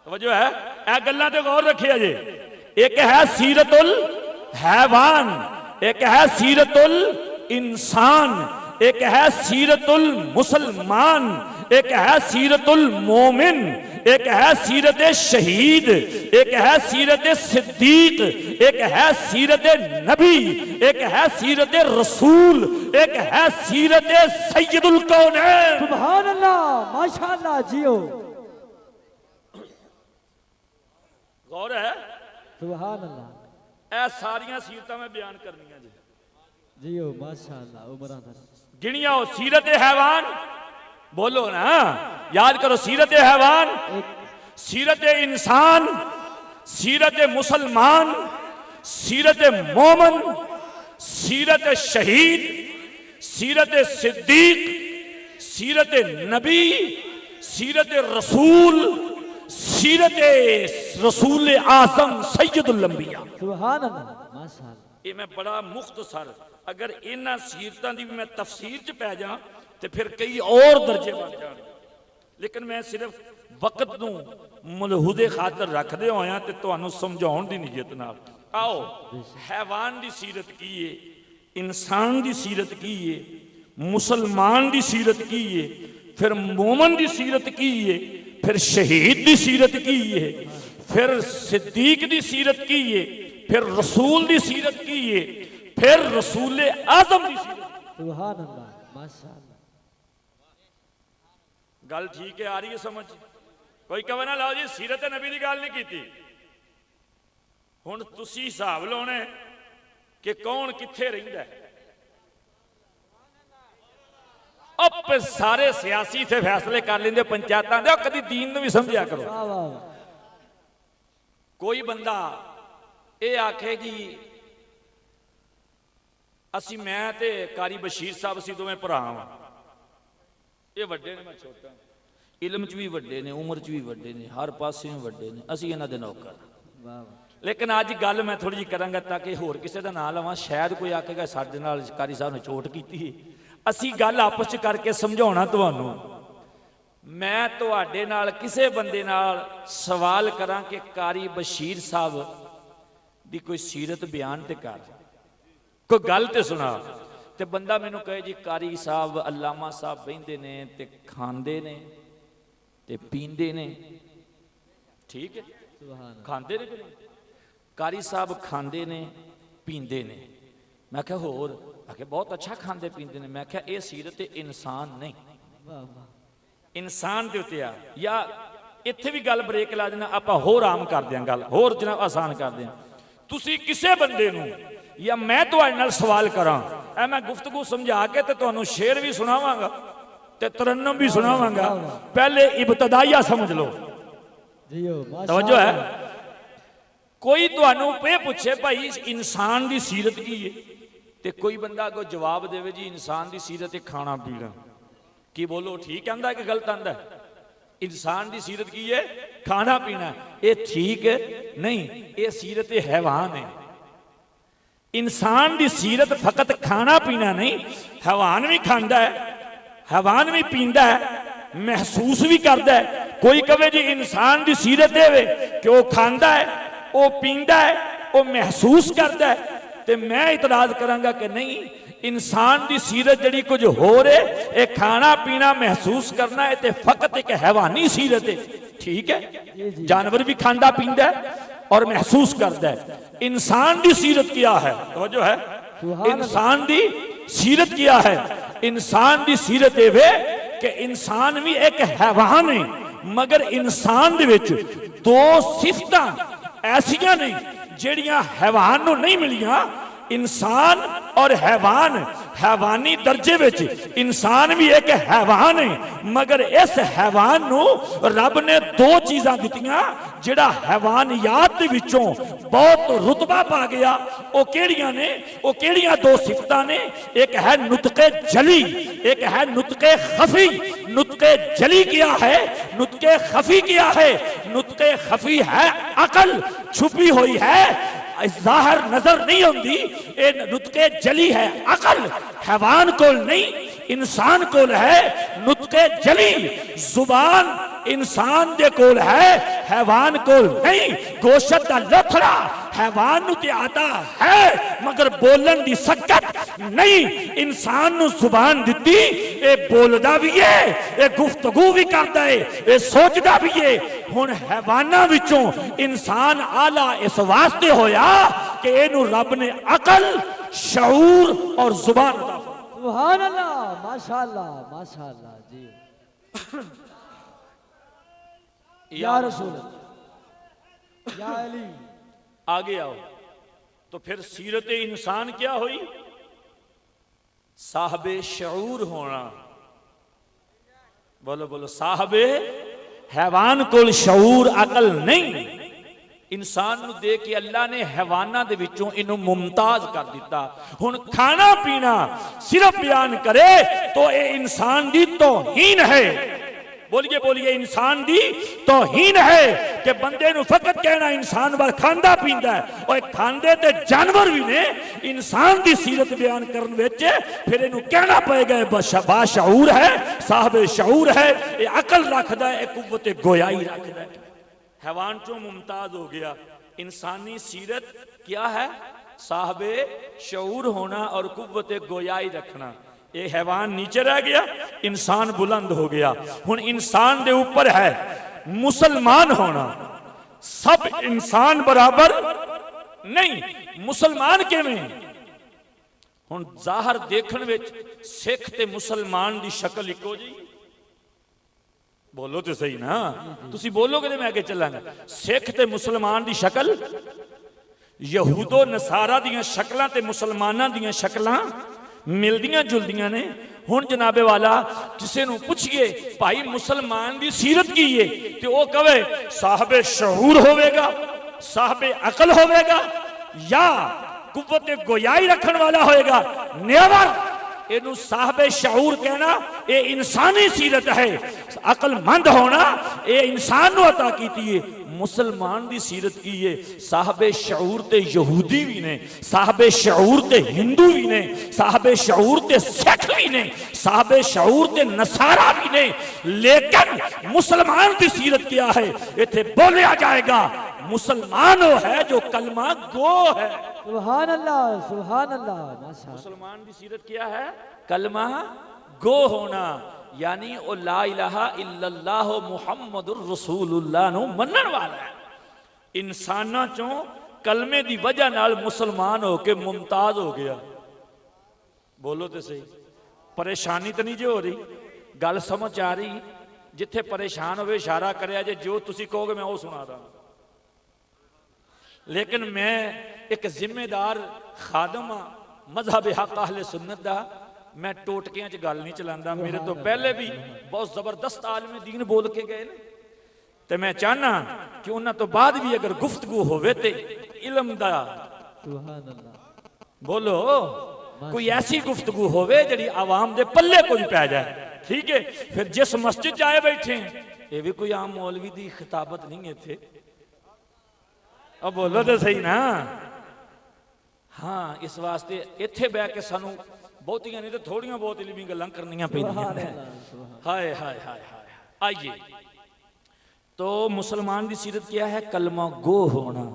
तवज्जो है ए गल्लां ते गौर रखिया जे। एक है सीरतुल हैवान, एक है सीरतुल इंसान, एक है सीरतुल मुसलमान, एक है सीरतुल मोमिन, एक है सीरत शहीद, एक है सीरत सिद्दीक, एक है सीरत नबी, एक है सीरत रसूल, एक है सीरत सैयदुल कौनैन। सुभान अल्लाह, माशाअल्लाह जियो। गौर है, सुभान अल्लाह। ए सारियां सीरतां मैं बयान करनियां जी। जियो माशाअल्लाह। उमरां दा गिनिया हो सीरत हैवान, बोलो ना, याद करो। सीरत हैवान, सीरत इंसान, सीरत मुसलमान, सीरत मोमन, सीरत शहीद, सीरत सिद्दीक, सीरत नबी, सीरत रसूल, सीरत रसूल आज़म सैयदुल अंबिया। सुभान अल्लाह, माशाअल्लाह। ये मैं बड़ा मुख्तसर, अगर इन्हां सीरतां दी मैं तफसीर च पै जा तो फिर कई और दर्जे बन जाण, लेकिन मैं सिर्फ वक्त नूं मलहूदे खातर रखदे होया ते तुहानूं समझाउण दी नीयत नाल। आओ हैवान दी सीरत की है, इंसान दी सीरत की है, मुसलमान दी सीरत की है, फिर मोमन दी सीरत की है, फिर शहीद दी सीरत की है, फिर सिद्दीक दी सीरत की है, फिर रसूल दी सीरत की है, फिर रसूल आज़म दी सीरत। सुभान अल्लाह, माशाअल्लाह। गल ठीक है, आ रही है समझ? कोई कहे ना लाओ जी सीरत नबी की गल नहीं की। हुण तुसी हिसाब लाउणा कि कौन कित्थे रहिंदा है। अब सारे सियासी थे फैसले कर लेंदे पंचायतां दे, कदी दीन नूं भी समझिया करो। वाह वाह। कोई बंदा ये आखे जी असी मैं ते कारी बशीर साहब असी दोवें भरा वां, ये वड्डे ने मैं छोटा, इलम च भी वड्डे ने, उम्र च भी वड्डे ने, हर पासे वड्डे ने, असी इन्हां दे नौकर। वाह। लेकिन अज गल मैं थोड़ी जी करांगा ताकि होर किसी का नाम लवां, शायद कोई आखेगा साडे नाल कारी साहब ने चोट की। असी गल आपस च करके समझाउणा तुहानूं। मैं तुहाडे नाल किसी बंदे नाल सवाल करां कि कारी बशीर साहब दी कोई सीरत बयान ते कर, कोई गल ते सुना, ते बंदा मैनूं कहे जी कारी साहब अल्लामा साहब बहिंदे ने ते खांदे ने ते पींदे ने। ठीक है, खांदे ने कि नहीं? कारी साहब खांदे ने पींदे ने। मैं क्या होर? आखे बहुत अच्छा खांदे पींदे ने। मैं क्या ये सीरत इंसान नहीं, इंसान दे उत्ते आ। या इत्थे भी गल ब्रेक ला देना, आपां होर आम कर दें, गल होर जनाब आसान कर दें। तुसी किसी बंदे नूं या मैं तुहाडे नाल सवाल करां, ऐ मैं गुफ्तगू समझा के ते तुहानूं शेर भी सुनावांगा ते तरन्नम भी सुनावांगा। पहले इब्तदाइया समझ लो। तवज्जो है। कोई तुहानूं ये पूछे भाई इंसान दी सीरत की है, ते कोई बंदा अगों जवाब देवे जी इंसान दी सीरत है खाना पीना, की बोलो ठीक आंदा है कि गलत आंदा है? इंसान दी सीरत की है खाना पीना, ये ठीक नहीं, ये सीरत हैवान है। इंसान दी सीरत फकत खाना पीना नहीं, हैवान भी खांदा है, हैवान भी पींदा है, महसूस भी करता है। कोई कहे जी इंसान दी सीरत है कि वह खांदा है, वह पींदा है, वह महसूस करता है, तो मैं इतराज करांगा कि नहीं, इंसान की सीरत जड़ी कुछ हो रहे, एक खाना पीना महसूस करना है, तो फकत एक हैवानी सीरत है। ठीक है, जानवर भी खांदा पींदा है और महसूस करता है। इंसान की सीरत क्या है? तो है इंसान की सीरत क्या है? इंसान की सीरत वे कि इंसान भी एक हैवान है, मगर इंसान दे विच दो सिफतां ऐसियां नहीं जिहड़ियां हैवान नूं नहीं मिलियां। इंसान और हैवान, हैवानी दर्जे विच इंसान भी एक हैवान है, मगर इस हैवान नूं रब ने दो चीज़ां दित्तियां जिहड़ा हैवानियात दे विचों बहुत रुतबा पा गया। वो केड़ियां ने? वो केड़ियां दो सिफतां ने? एक है नुतके जली, एक है नुतके खफी। नुतके जली क्या है? नुतके खफी क्या है? नुतके खफी है अकल, छुपी हुई है, जाहिर नजर नहीं होती। ये नुतके जली है अकल, हैवान कोल नहीं, इंसान कोल है नुतके जली। जुबान इंसान दे कोल है, हैवान कोल नहीं। गोशत दा लोथड़ा हैवान नूं ते आता है, मगर बोलन दी सकत नहीं। इंसान नूं जुबान दिती, ए बोलदा भी है, ए गुफ्तगू भी करदा है, ए सोचदा भी है। हुण हैवानां विचों इंसान आला इस वास्ते होया कि इनू रब ने अकल, शऊर और जुबान अता फरमाई। सुभान अल्लाह, माशाअल्लाह माशाअल्लाह जी। या रसूल या अली। आगे आओ तो फिर सीरत इंसान क्या हुई? साहबे शऊर होना। बोलो बोलो, साहबे हैवान कोल शऊर अकल नहीं। इंसान नूं देख के अल्लाह ने हैवानां दे विचों इनू मुमताज कर दिता। हुण खाना पीना सिर्फ बयान करे तो ये इंसान दी तौहीन है। बोलिए बोलिए, इंसान दी तौहीन है कि बंदे नूं फकत कहना इंसान बार खांदा पींदा है। और खांदे ते जानवर भी ने, इंसान दी सीरत बयान करन विच फिर इनू कहना पएगा बाशऊर है, साहबे शऊर है, ये अकल रखदा है, कुव्वते गोयाई रखदा है। हैवान चो मुमताज हो गया। इंसानी सीरत क्या है? साहबे शऊर होना और कुव्वते गोयाई रखना। ये हैवान नीचे रह गया, इंसान बुलंद हो गया। हुण इंसान दे ऊपर है मुसलमान होना। सब इंसान बराबर नहीं। मुसलमान किवें? हुण जाहर देखण विच सिख ते मुसलमान दी शक्ल इक्को जी। बोलो तो सही ना, तुसी बोलोगे तो मैं आगे चलांगा। सिख ते मुसलमान दी शक्ल, यहूदो नसारा दियां शक्लां ते मुसलमानां दियां शक्लां मिलदियां जुलदियां ने। हुण जनाबे वाला किसी नूं पुछिए भाई मुसलमान दी सीरत की है, तो वह कहे साहबे शऊर होवेगा, साहबे अकल होवेगा, या कुव्वते गोयाई रखण वाला होएगा। नेवर। इनू साहबे शऊर कहना ये इंसानी सीरत है। अकलमंद होना ये इंसान नूं अता कीती है। मुसलमान दी सीरत की है। साहबे शऊर ते यहूदी भी ने, साहबे शऊर ते हिंदू भी ने, साहबे शऊर ते सिख भी ने, साहबे शऊर ते नसारा भी ने। लेकिन मुसलमान की सीरत क्या है? इत्थे बोलिया जाएगा मुसलमान वो है जो कलमा गो है। सुभान अल्लाह सुभान अल्लाह माशाअल्लाह। मुसलमान की सीरत क्या है? कलमा गो होना, यानी ओ ला इलाहा इल्लल्लाह मुहम्मदुर रसूलुल्लाह नु मनन वाला है। इंसाना चों कलमे दी वजह नाल मुसलमान होके मुमताज हो गया। बोलो तो सही, परेशानी तो नहीं जो हो रही? गल समझ आ रही? जिथे परेशान होवे इशारा करया जे, जो तुसी कहोगे मैं वो सुना दा। लेकिन मैं एक जिम्मेदार खादम हाँ मजहब हक अहले सुन्नत दा। मैं टोटकियां च गल नहीं चलांदा। मेरे तो पहले भी बहुत जबरदस्त आलम दीन बोल के गए ने, ते मैं चाहना कि उन्हां तो बाद भी अगर गुफ्तगू होवे ते इल्म दा, सुभान अल्लाह, बोलो कोई ऐसी गुफ्तगू होवे जिहड़ी आवाम दे पल्ले कोई पै जाए। ठीक है, फिर जिस मस्जिद च आए बैठे ये भी कोई आम मौलवी दी खिताबत नहीं है थे। अब बोलो तो सही ना। हाँ, इस वास्ते इत्थे बह के सानू बहुतियां नहीं तो थोड़ियां बहुत इल्मी गल्लां करनियां पैंदियां ने। हाय हाय हाय हाय। आइए तो मुसलमान की सीरत क्या है? कलमा गो होना।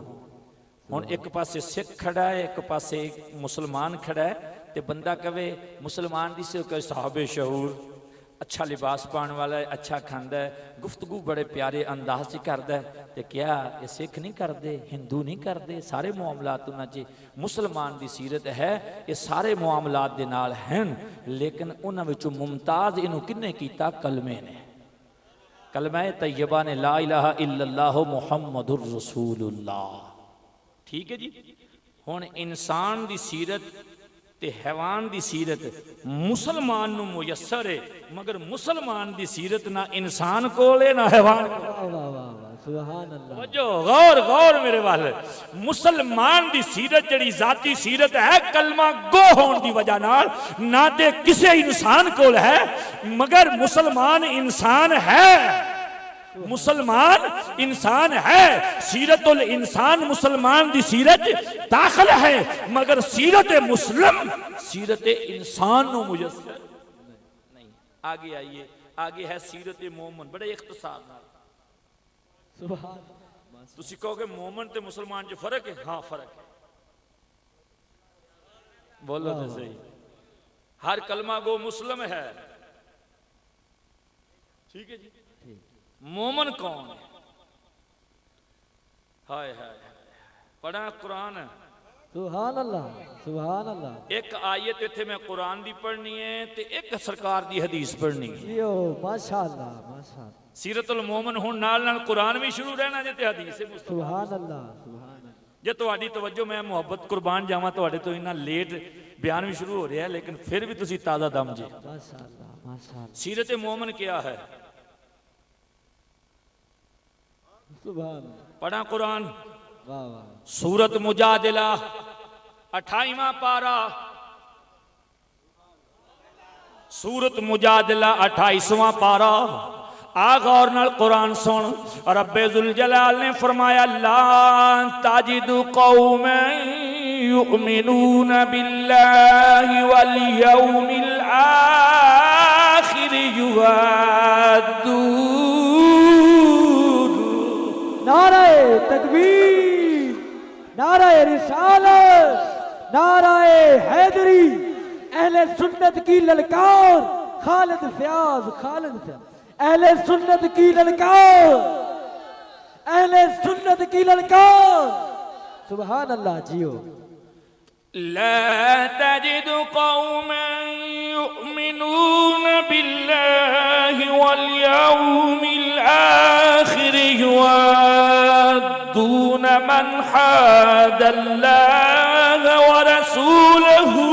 हुण एक पासे सिख खड़ा है, एक पासे मुसलमान खड़ा है, ते बंदा कहे मुसलमान की सीरत साहबे शऊर, अच्छा लिबास पाने वाला है, अच्छा खांदा है, गुफ्तगू बड़े प्यारे अंदाज से करता है। तो क्या ये सिख नहीं करते, हिंदू नहीं करते? सारे मामलात उन्हां च मुसलमान की सीरत है। ये सारे मामलात दे नाल हैं, लेकिन उन्हां विचों मुमताज इनू किन्ने कीता? कलमे ने। कलमा तैयबा ने, ला इलाहा इल्लल्लाह मुहम्मदुर रसूलुल्लाह। ठीक है जी। हुण इंसान की सीरत ते हैवान की सीरत मुसलमान नू मुयस्सर है, मगर मुसलमान की सीरत ना इंसान कोल है ना हैवान कोल। वाह वाह वाह वाह, सुभान अल्लाह। जो गौर गौर मेरे वाल, मुसलमान की सीरत जड़ी जाती सीरत है कलमा गो होने की वजह नाल, ना ते किसी इंसान कोल है, मगर मुसलमान इंसान है। मुसलमान इंसान है। सीरतुल इंसान मुसलमान दी सीरत दाखिल है, मगर सीरत मुस्लिम सीरत इंसान नो मुयस्सर नहीं। आगे आइए, आगे है सीरत मोमन, बड़े इख्तिसार नाल। सुभान तुसी कहोगे मोमन ते मुसलमान च फर्क है? हाँ फर्क है। बोलो तो सही। हर कलमा गो मुस्लिम है, ठीक है जी। मोमन कौन है? हाय हाय, पढ़ा कुरान। सुभान अल्लाह, सुभान अल्लाह। एक आयत इत्थे मैं कुरान दी पढ़नी है ते एक सरकार दी हदीस पढ़नी है। जियो माशाअल्लाह, माशाअल्लाह। सीरतुल मोमन हुण नाल नाल कुरान भी शुरू रहना जे ते हदीस है मुस्तफा। सुभान अल्लाह, सुभान अल्लाह। जे तुहाडी तवज्जो, मैं मुहब्बत कुर्बान जावां तुहाडे तो इन्ना लेट बयान भी शुरू हो रहा है, लेकिन फिर भी तुसी ताज़ा दम जे। माशाअल्लाह, माशाअल्लाह। सीरत मोमन क्या है? सुभान पढ़ा कुरान। वाह वाह। सूरत मुजादिला 28वां पारा, सूरत मुजादिला 28वां पारा। आ गौर नाल कुरान सुन। रब्बे जुल जलाल ने फरमाया, ला ताजिदु कौमन युमिनून बिल्लाहि वल यौमिल आखिर युवाद्दून। नाराए तकबीर, नाराए रिसालत, नाराए हैदरी, अहले सुन्नत की ललकार। खालिद फयाज, खालिद फयाज। अहले सुन्नत की ललकार, अहले सुन्नत की ललकार। सुभान अल्लाह। जियो। ला तजिदु कौमन युमिनून बिल्लाहि वल यौमिल आखिर युवाद्दून मन हादल्लाह व रसूलहू।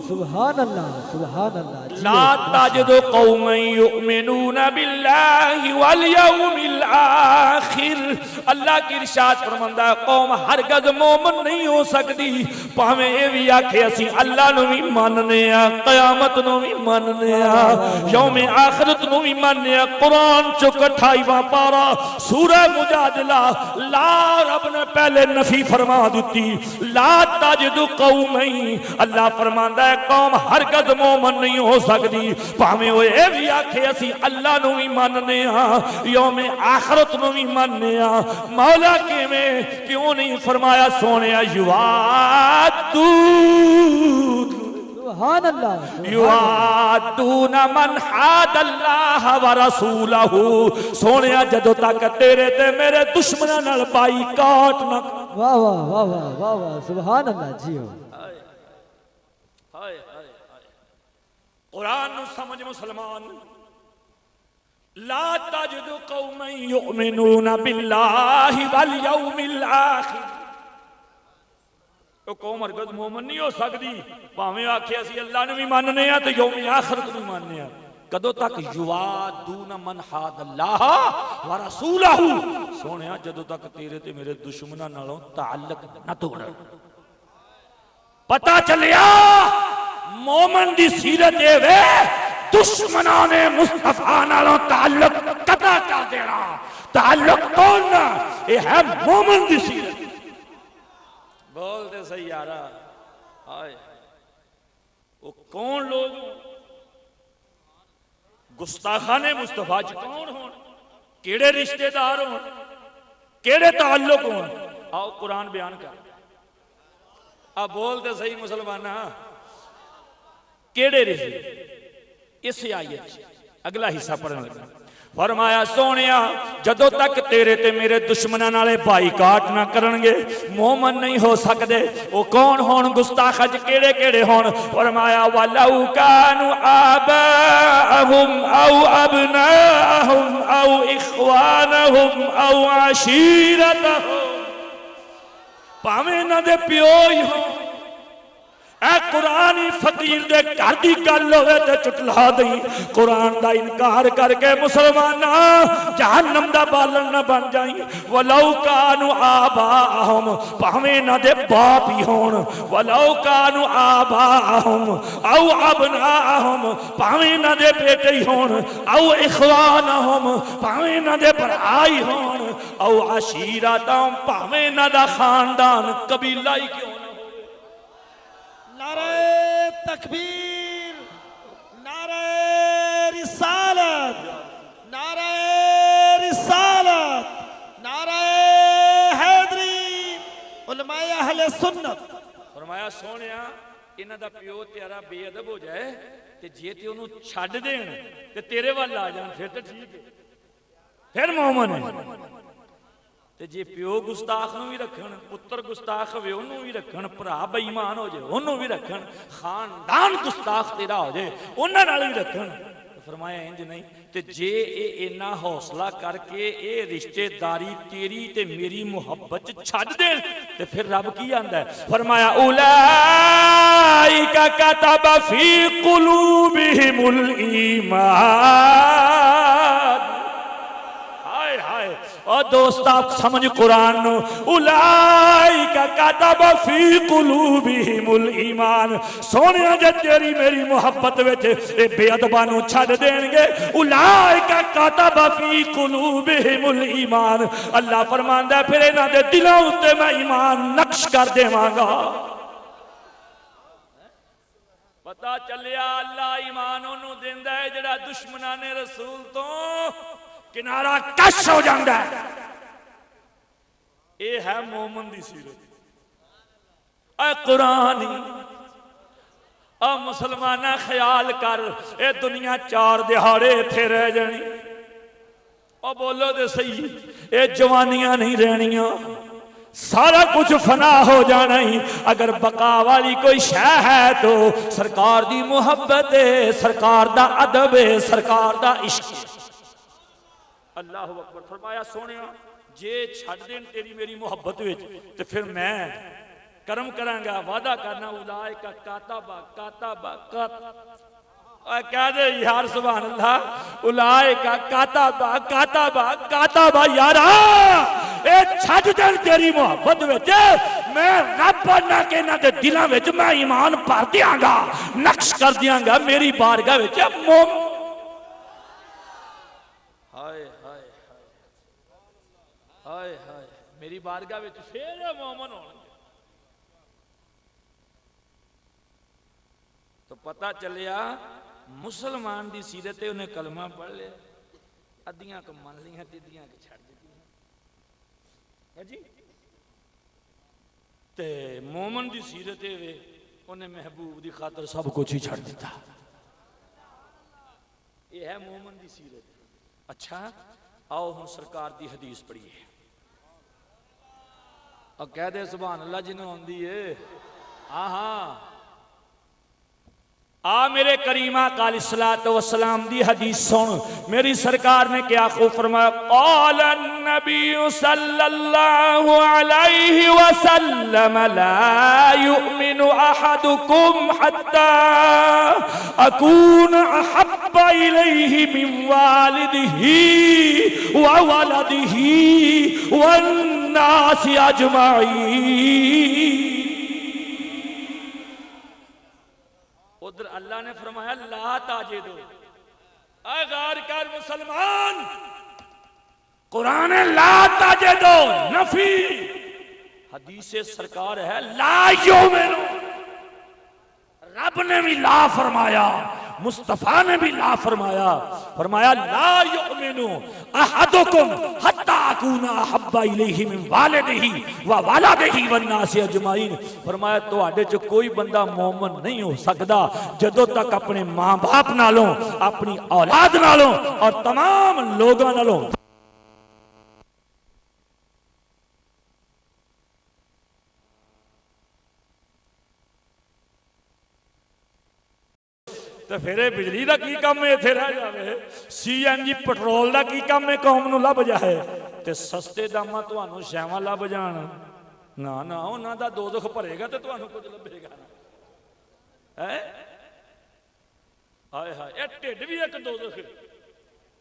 सुभान अल्लाह, सुभान अल्लाह। ला ताजिदु कौमन युमिनून बिल्लाहि वल यौमिल आखिर। अल्लाह की इरशाद फरमांदा है, कौम हरगज मोमन नहीं हो सकती भावें ये भी आखे असी अल्लाह नूं भी मानने आ, कयामत नूं भी मानने आ, यौमे आखिरत नूं भी मानने आ। कुरान चो 28वां पारा सूरह मुजादिला। ला रब ने पहले नफी फरमा दी। ला ताजिदु कौमन, अल्लाह फरमांदा है कौम हरगज मोमन नहीं हो सकती भावें वो ये भी आखे असी अल्लाह नूं भी मानने आ, यौमे आखिरत नूं भी मानने आ। मौला किवें क्यों नहीं फरमाया सोने युवाद्दून। सुभान अल्लाह, युवाद्दून मन हादल्लाह व रसूलहू। सोने जदों तक तेरे ते मेरे दुश्मनां नाल बाईकाट ना। वाह वाह वाह वाह वाह वाह। सुभान अल्लाह। जियो। कुरान नूं समझ मुसलमान। ला तजिदु कौमन युमिनून बिल्लाहि वल यौमिल आखिर। तो कौम हरगज मोमन नहीं हो सकती भावें आखे असी अल्लाह ने भी मानने आ ते यौम आखिरत भी मानने आ। कदों तक? युवादून मन हादल्लाह व रसूलहू। सोने जदों तक तेरे ते मेरे दुश्मनां नालों ताल्लुक न तोड़। पता चलिया मोमन दी सीरत ए वे दुश्मनां ने मुस्तफा नालों ताल्लुक कता कर देना। ताल्लुक तोड़ना ये है मोमन दी सीरत। बोलते सही यारा। हाय वो कौन लोग गुस्ताखाने मुस्तफा च कौन होन, केड़े रिश्तेदार होन, केड़े ताल्लुक होन? आओ कुरान बयान कर। अब बोलते सही मुसलमाना, केड़े रिश्ते? इस आयत अगला हिस्सा पढ़ने लगा। फरमाया सोनिया जदों तक तेरे ते मेरे दुश्मनां नाले बाईकाट ना करनगे मोमन नहीं हो सकते। वो कौन होन? गुस्ताख केड़े केड़े होन? फरमाया वलौ कानु आबाअहुम औ अबनाअहुम औ इख्वानहुम औ अशीरतहुम। भावें इन्हां दे प्यो ही हो। ऐ कुरान ही फकीर दे घर दी गल होवे ते चुटला दई। कुरान दा इनकार करके मुसलमाना जहन्नम दा बालन न बन जाई। वलौ कानु आबाअहुम, भावें इन्हां दे बाप ही होण। वलौ कानु आबाअहुम औ अबनाअहुम, भावें इन्हां दे बेटे ही होण। औ इख्वानहुम, भावें इन्हां दे भरा ही होण। औ अशीरतहुम, भावें इन्हां दा खानदान कबीला ही क्यों। नारे तकबीर, नारे सुन्नत। फरमाया सोनिया इन्हां दा प्यो तेरा बेअदब हो जाए ते जे ते ओनू छड्ड देण ते तेरे वल आ जाण फिर तो ठीक है, फिर मोमन है। ते जे प्यो गुस्ताख नूं भी रखण, पुत्र गुस्ताख होवे ओनू भी रखण, भरा बेईमान हो जाए ओनू भी रखण, खानदान गुस्ताख तेरा हो जाए उन्हां नाल भी रखण। फरमाया इंज नहीं ते जे इन्ना हौसला करके ये रिश्तेदारी तेरी ते मेरी मुहब्बत छड्ड देण ते फिर रब की आंदा है? फरमाया उलाइका कतबा फी कुलूबिहिमुल ईमान। हाय हाय और दोस्त आप समझ कुरान नु, उलाइका कतबा फी कुलूबिहिमुल ईमान। सोनिया जे तेरी मेरी मुहब्बत विच ए बेअदबां नू छड्ड देणगे, उलाइका कतबा फी कुलूबिहिमुल ईमान। अल्लाह फरमांदा फिर इन्हां दे दिलां उत्ते मैं ईमान नक्श कर देवांगा। पता चलिया अल्लाह ईमान ओनू दिंदा है जेड़ा दुश्मनां ने रसूल तो किनारा कश हो जाता है। ये है मोमन दी सीरत। कुरान मुसलमाना ख्याल कर ए दुनिया चार दिहाड़े इत्थे रह जानी। और बोलो तो सही ये जवानियां नहीं रहनियां, सारा कुछ फना हो जाना ही। अगर बका वाली कोई शह है तो सरकार दी मुहब्बत है, सरकार दा अदब है, सरकार दा इश्क है। अल्लाह अकबर। फरमाया सोनिया जे छड्ड देन तेरी मेरी मुहब्बत विच ते फिर मैं करम करांगा, वादा करना उलाइका कातबा कातबा कह दे यार सुभान अल्लाह। उलाइका कातबा कातबा कातबा यारा ए छड्ड देन तेरी मुहब्बत विच मैं रब बना के इन्हां दे दिलां विच मैं ईमान भर दियांगा, नक्श कर दियांगा मेरी बारगाह विच। हाय हाय हाय हाय मेरी बारगाह विच फिर मोमन होणगे। तो पता चलिया मुसलमान दी सीरत है, उन्हें कलमा पढ़ लिया, अद्धियां को मन लिया, अद्धियां को छड्ड दित्तियां है जी। ते मोमन दी सीरत है वे उन्हें महबूब दी खातर सब कुछ ही छड्ड दिता। ये है मोमन दी सीरत। अच्छा आओ हम सरकार दी हदीस पढ़िए और कह दे सुभान अल्लाह जिन्हों आंदी है। हाँ हाँ आ मेरे करीमा अलैहिस्सलातु वस्सलाम दी हदीस सुन। मेरी सरकार ने क्या खूब फरमाया, क़ाल नबी सल्लल्लाहु अलैहि वसल्लम ला युमिनु अहदुकुम हत्ता अकून अहब्बा इलैहि मिन वालिदिही व वलदिही वन नासि अजमाईन। उधर अल्लाह ने फरमाया ला ताजे दो, अगार कर मुसलमान, कुरान है ला ताजे दो नफी, हदीस सरकार है ला युमिनु। रब ने भी ला फरमाया, मुस्तफा ने भी ला फरमाया। फरमाया ला युमिनु अहदुकुम हत्ता अकूना अहब्बा इलैहि मिन वालिदिही व वलदिही वन नासि अजमाइन। फरमाया तुहाडे च कोई बंदा मोमन नहीं हो सकदा जदों तक अपने मां बाप नालों, अपनी औलाद नालों और तमाम लोगों नालों तो फिर बिजली का की काम है, इत्थे रह जावे। CNG पेट्रोल का की काम है, कौम नूं लभ जाए ते सस्ते दामां तुहानूं शैवां लभ जाण। ना ना उन्हां दा दोजख भरेगा तो तुहानूं कुछ लभेगा है। हाय हाय ये ढिड भी एक दोजख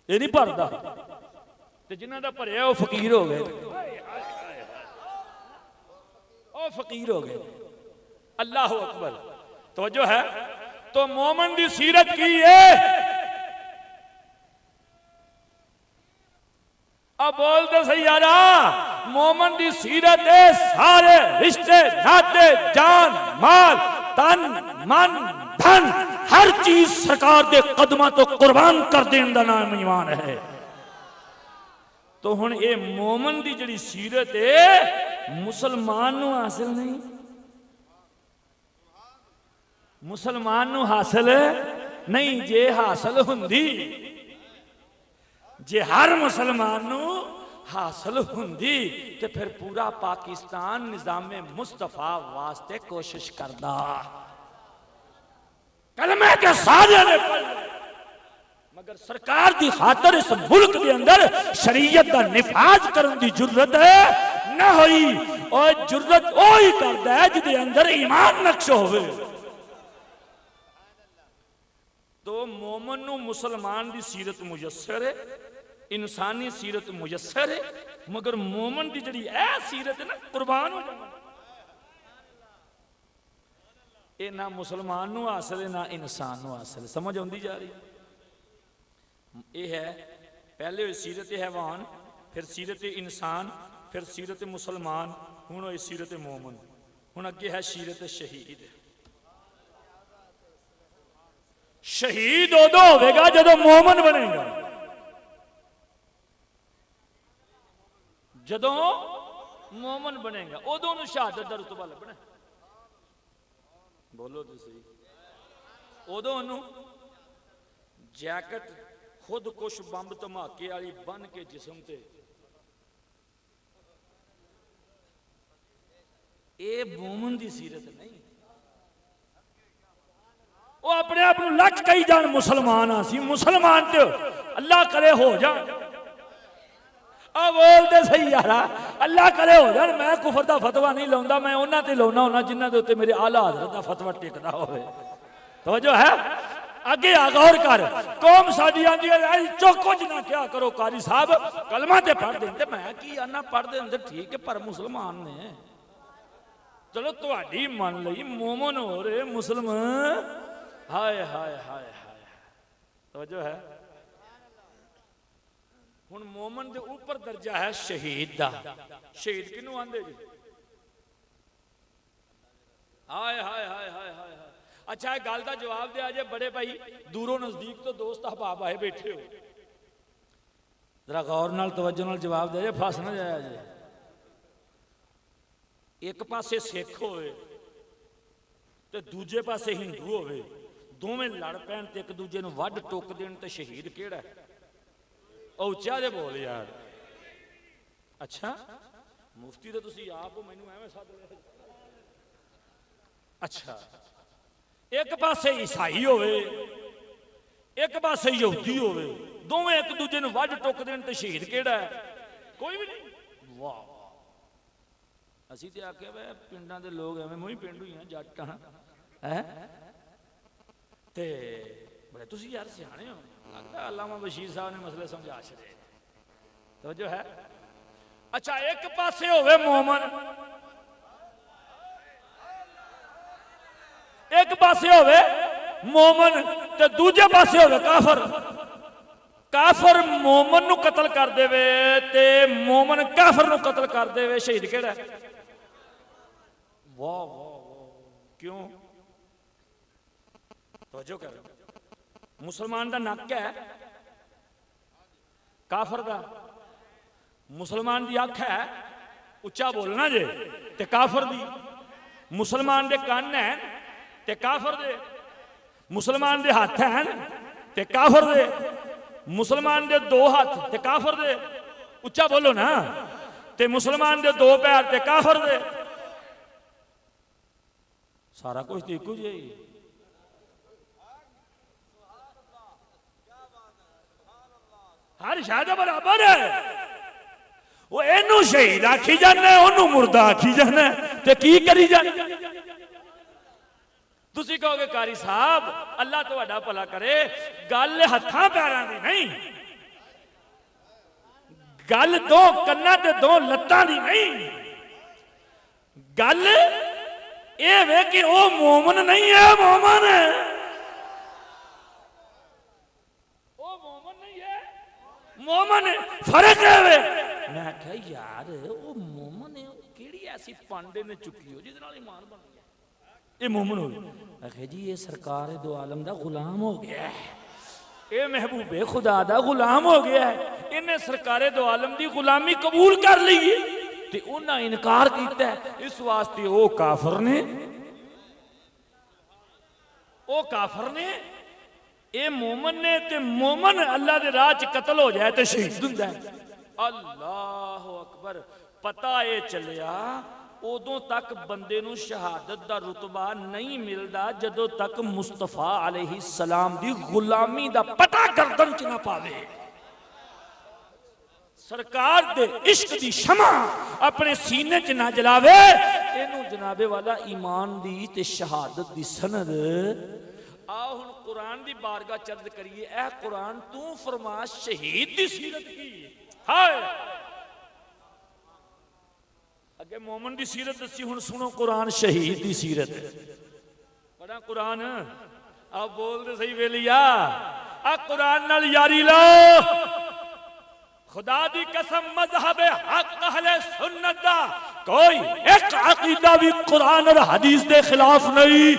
ये नहीं भरदा ते जिन्हां दा भरिया वो फकीर हो गए, वो फकीर हो गए। अल्लाह अकबर। तवज्जो है। तो मोमन दी सीरत की है। अब बोलते सही यारा, मोमन दी सीरत है सारे रिश्ते नाते जान माल तन मन धन हर चीज सरकार दे कदमां तो कुर्बान कर देने का नाम ईमान है। तो हुण ये मोमन दी जिहड़ी सीरत है मुसलमान नूं हासिल नहीं, मुसलमान नू हासिल नहीं, जे हासिल हुंदी, जे हर मुसलमान नू हासिल हुंदी ते फिर पूरा पाकिस्तान निजामे मुस्तफा वास्ते कोशिश करदा। कलमे के सारे ने पढ़ ले, मगर सरकार की खातर इस मुल्क के अंदर शरीयत का निफाज करने की जरूरत है ना हुई। और जरूरत वो ही करता है जिदे अंदर ईमान नक्श होवे। तो मोमन नू मुसलमान की सीरत मुयस्सर है, इंसानी सीरत मुयस्सर है, मगर मोमन की जी सीरत है ना कुर्बान हो जाना, ये ना मुसलमान नू हासिल है ना इंसान नू हासिल। समझ आती जा रही? ये है पहले हुई सीरत हैवान, फिर सीरत इंसान, फिर सीरत मुसलमान, हुण हुई सीरत मोमन, हुण अगे है सीरत शहीद। शहीद उदों होगा जदों मोमन बनेगा, जदों मोमन बनेगा उदों उन्हें शहादत का रुतबा लभना। बोलो तो सही। उदों उन्होंने जैकेट खुद कुछ बंब धमाके वाली बन के जिसम ते, ये मोमन की सीरत नहीं। वो अपने आप को लख कही जान मुसलमान आसी, मुसलमान तो अल्लाह करे हो जान। अब बोलते सही यार, अल्लाह करे हो जान। मैं कुफर का फतवा नहीं लाऊंगा, मैं उन्हां ते लाउना होना जिन्हां दे उत्ते मेरे आला हज़रत का फतवा टिकदा होवे। तो जो है अगे आ गौर कर, कौम साडी आंदी है चौको जना क्या करो कारी साहब कलमा ते पढ़ देंगे। मैं की आना पढ़ देंगे ठीक है, पर मुसलमान ने चलो तुहाडी मन लई मोमन हो रहे मुसलमान। हाय हाय हाय हाय, तो जो है हुण मोमन दे ऊपर दर्जा है शहीद दा। शहीद किनू आंदे जी? हाय हाय हाय हाय हाय। अच्छा एक गल का जवाब दिया जे बड़े भाई, दूरों नजदीक तो दोस्त अहबाब आए बैठे हो, जरा गौर नाल तवज्जो नाल जवाब दे जे, फस ना जाया जे। एक पासे सिख होवे ते दूजे पासे हिंदू होवे, दोवें लड़ पैण ते एक दूजे नूं वढ टुक देण, ते शहीद किहड़ा है? ओ उच्चा जे बोल यार। अच्छा मुफ्ती तो तुसीं आप हो, मैनूं एवें सद लिया। अच्छा एक पासे ईसाई होवे, एक पासे यहूदी होवे, दोवें एक दूजे नूं वढ टुक देण, ते शहीद किहड़ा है? कोई भी नहीं। वाह असीं ते आख्या वे पिंडां दे लोग एवें मूंह पिंडू ही हैं, जट हैं ते बड़े तुसीं यार सियाणे हो। लगता अल्लामा बशीर साहब ने मसले समझा छड़े। तो जो है अच्छा एक पासे होवे मोमन, एक पासे होवे मोमन ते दूजे पासे होवे काफर। काफर मोमन नू कतल कर देवे ते मोमन काफर नू कतल कर देवे, शहीद केड़ा? वाह वाह वाह, क्यों? तवज्जो कर, मुसलमान का नक है, काफर का मुसलमान की अख है, उच्चा बोलना जे, ते काफर दी। मुसलमान दे कान है ते काफर दे, मुसलमान दे हाथ हैं ते काफर दे, मुसलमान दे दो हाथ ते काफर दे, उच्चा बोलो ना, ते मुसलमान दे दो पैर ते काफर दे। सारा कुछ तो इको जी। हर शायद बराबर है। वो इनू शहीद आखी जाना, ओनू मुर्दा आखी जाना, ते की करी जाना? तुसी कहोगे कारी साहब अल्लाह तुहाडा भला करे, गल हत्थां पैरां दी नहीं, गल दो कन्ना ते दो लत्तां दी नहीं, गल ये वे कि वो मोमन नहीं है, मोमन है, वो मोमन नहीं है, मोमन है, फर्क है वे। मैं क्या यार वो मोमन है, केड़ी ऐसी पांडे ने चुकी हो जिहदे नाल ईमान बन गया, ये मोमन हो गया। आखे जी ये सरकार दो आलम दा गुलाम हो गया है, ये महबूबे खुदा दा गुलाम हो गया है, इन्हें सरकार दो आलम दी गुलामी कबूल कर ली है ते उन्हें इनकार किया है, इस वास्ते वो काफर ने। वो काफर ने, ये मोमन ने, ते मोमन अल्लाह दे राह च कतल हो जाए तो शहीद हुंदा है। अल्लाह अकबर। पता ये चलिया उदों तक बंदे नूं शहादत दा रुतबा नहीं मिलता जदों तक मुस्तफा अलैहि सलाम दी गुलामी दा पता गर्दन च ना पावे। सरकार दे इश्क दी शमा अपने सीने च ना जलावे, इनू जनाबे वाला ईमान दी ते शहादत दी सनद। आओ हुण कुरान दी बारगाह चर्ज करिए। ऐ कुरान तू फरमा शहीद दी सीरत की हाय। अगे मोमन दी सीरत दसी, हुण सुनो कुरान शहीद दी सीरत। बड़ा कुरान आप बोल दे सही वेलिया, आ कुरान नाल यारी लो। खुदा दी कसम मजहब हक अहले सुन्नत दा कोई एक अकीदा भी कुरान और हदीस दे खिलाफ नहीं।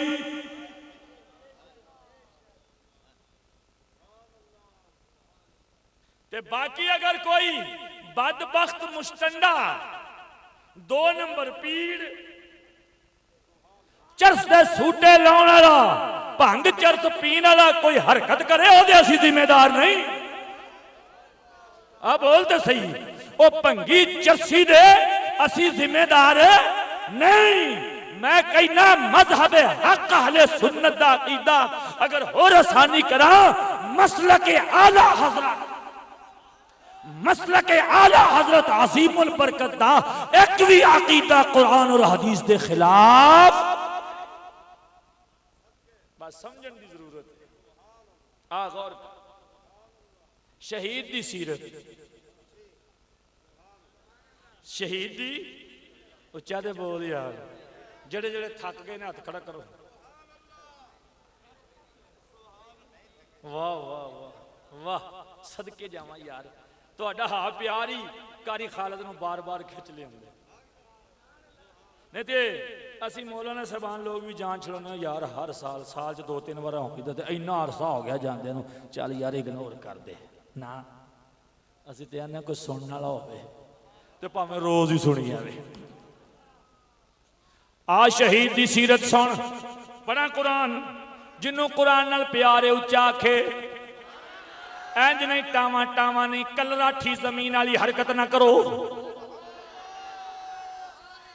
ते बाकी अगर कोई बदबख्त मुश्तंडा 2 नंबर पीड़ चरस दे सूटे लाने वाला भंग चरस पीने वाला कोई हरकत करे ओदे असी जिम्मेदार नहीं। अब बोलते सही, ओ भंगी चरसी दे असी जिम्मेदार नहीं। मैं कहना मजहब हक अहले सुन्नत दा अकीदा अगर होर आसानी करा, मसलक आला हजरत, मसलक आला हजरत अजीमुल बरकत दा एक भी अकीदा कुरान और हदीस दे खिलाफ। बस समझने की जरूरत है। आ गौर कर। शहीद दी सीरत, शहीद दी उच्चा दे बोल यार। जड़े जड़े थक गए ने हाथ खड़ा करो। वाह वाह वाह वाह, सदके जावा यार, तुहाडा हा प्यार ही कारी खालद नूं बार बार खिंच लिआंदे। नहीं ते असी मौलाना साहबान लोग भी जान छड़ाने यार, हर साल च 2-3 बार होईदा ते इन्ना अरसा हो गया जांदे नूं, चल यार इग्नोर कर दे ना। असी ते आने कोई सुनने वाला होवे ते भावें रोज ही सुनी जावे। आ शहीद दी सीरत सुन। बड़ा कुरान जिन्हों कुरान नाल प्यार है उच्चा आखे। इंज नहीं टावा टावा नहीं, कलराठी जमीन वाली हरकत ना करो।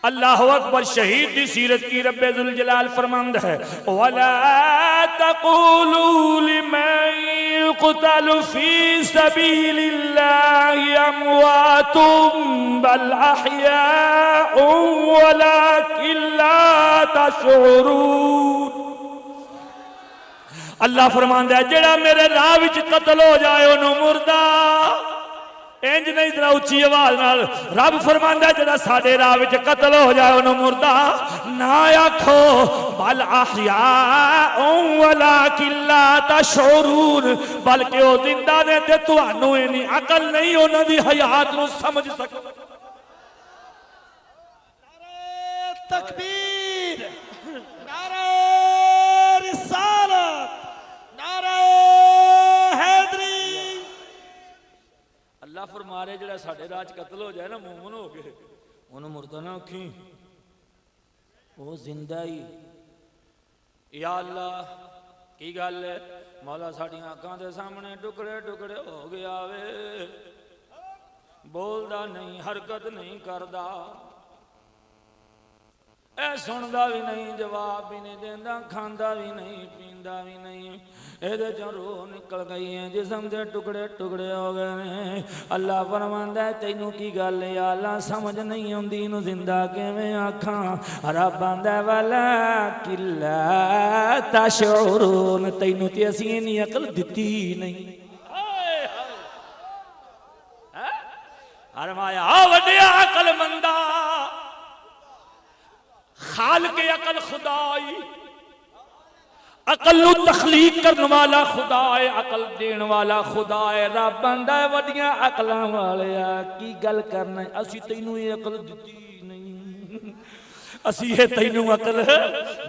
अल्लाह अकबर। शहीद दी सीरत की रब्बे जुल जलाल फरमांद है, वला तक़ूलू लिमन युक़तलु फी सबीलिल्लाहि अमवातुम बल अहयाउ वलाकिन ला तशऊरून। अल्लाह फरमांदा है जेड़ा मेरे राह विच कत्ल हो जाए उन्होंने मुर्दा। इंज नहीं जरा उच्ची आवाज नाल रब फरमांदा जेड़ा साडे राह विच कत्ल हो जाए उन्होंने मुर्दा ना आखो, बल अहयाउ वलाकिन ला तशऊरून, बल्कि वो जिंदा ने ते तुहानू इन्नी अकल नहीं उन्हां दी हयात नू समझ सको। तकबीर, नारे रिसालत, नारे हैदरी। अल्लाह फरमा रहे जेड़ा साडे राज कत्ल हो जाए ना, मोमन हो गए, उन्होंने मुर्दा ना आखी, वो जिंदा ही। या अल्लाह की गल है मौला, साडियां अखां दे सामने टुकड़े टुकड़े हो गया वे, बोलदा नहीं, हरकत नहीं करदा, ऐ सुनदा भी नहीं, जवाब भी नहीं देंदा, खांदा भी नहीं, पींदा भी नहीं, एदे चों रूह निकल गई है, जिस्म दे टुकड़े टुकड़े हो गए ने। अल्लाह फरमांदा है तैनू की गल है या अल्लाह, समझ नहीं आउंदी इनू जिंदा किवें आखां। रब आंदा वाला किल्ला तशऊरून, तैनू ते असीं इन्नी अकल दित्ती नहीं। फरमाया वड्डिया अकलमंदा, खालिक अकल खुदाई, अकल नू तखलीक करने वाला खुदा है, अकल देण वाला खुदा है। रब आंदा है वड्डियां अकलां वालिया की गल करना, असी तैनू ये अकल दित्ती नहीं, असी ये तैनू अकल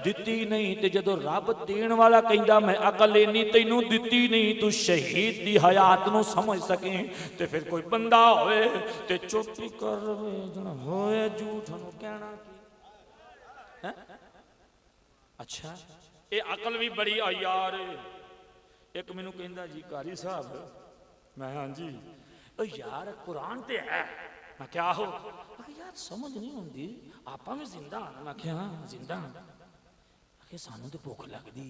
दित्ती नहीं। ते जदों रब देण वाला कहंदा मैं अकल इन्नी तैनू दित्ती नहीं, तू शहीद दी हयात नू समझ सके, ते फिर कोई बंदा होए ते चुप कर रहे होए, झूठ नू कहना की। अच्छा ये अकल भी बड़ी आ यार। एक मैनू कहंदा जी कारी साहब, मैं हाँ जी, यार कुरान ते है। मैं क्या हो? यार समझ नहीं आती, आप भी जिंदा? मैं क्या हाँ जिंदा। सानू तो भुख लगती,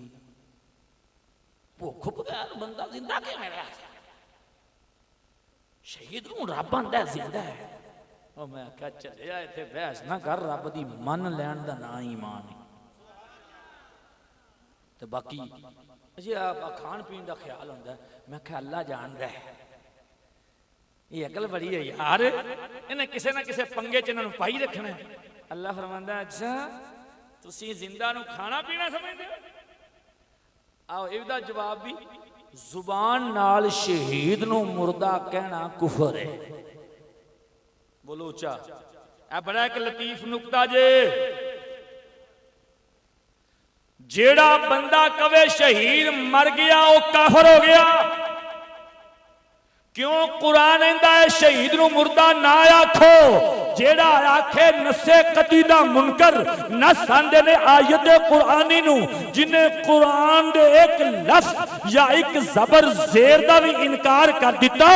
भुख बगैर बंदा जिंदा किवें रह? शहीद नूं रब आंदा जिंदा है। और मैं आख्या चलिया इत्थे बहस ना कर, रब दी मन लैण दा ना ईमान है। तो बाकी जी आप खाण पीण का ख्याल होंदा है। मैं आख्या अल्लाह जानदा है। ये अकल बड़ी है यार, इन्हें किसी ना किसी पंगे च इन्हां नूं पाई रखना है। अल्लाह फरमांदा अच्छा तुसीं जिंदा नूं खाना पीना समझदे हो? आओ इसदा जवाब भी, जुबान नाल शहीद नूं मुर्दा कहना कुफर है। बोलो उच्चा। ए बड़ा एक लतीफ नुकता जे, जेड़ा बंदा कवे शहीद मर गया वो काफर हो गया। क्यों? कुरान कहता है शहीद नूं मुर्दा ना आखो। जेड़ा आखे नस्से कतीदा मुनकर, नस आंदे ने आयत कुरानी नूं, जिन्हें कुरान दे एक लफ्ज या एक जबर जेर दा भी इनकार कर दिता,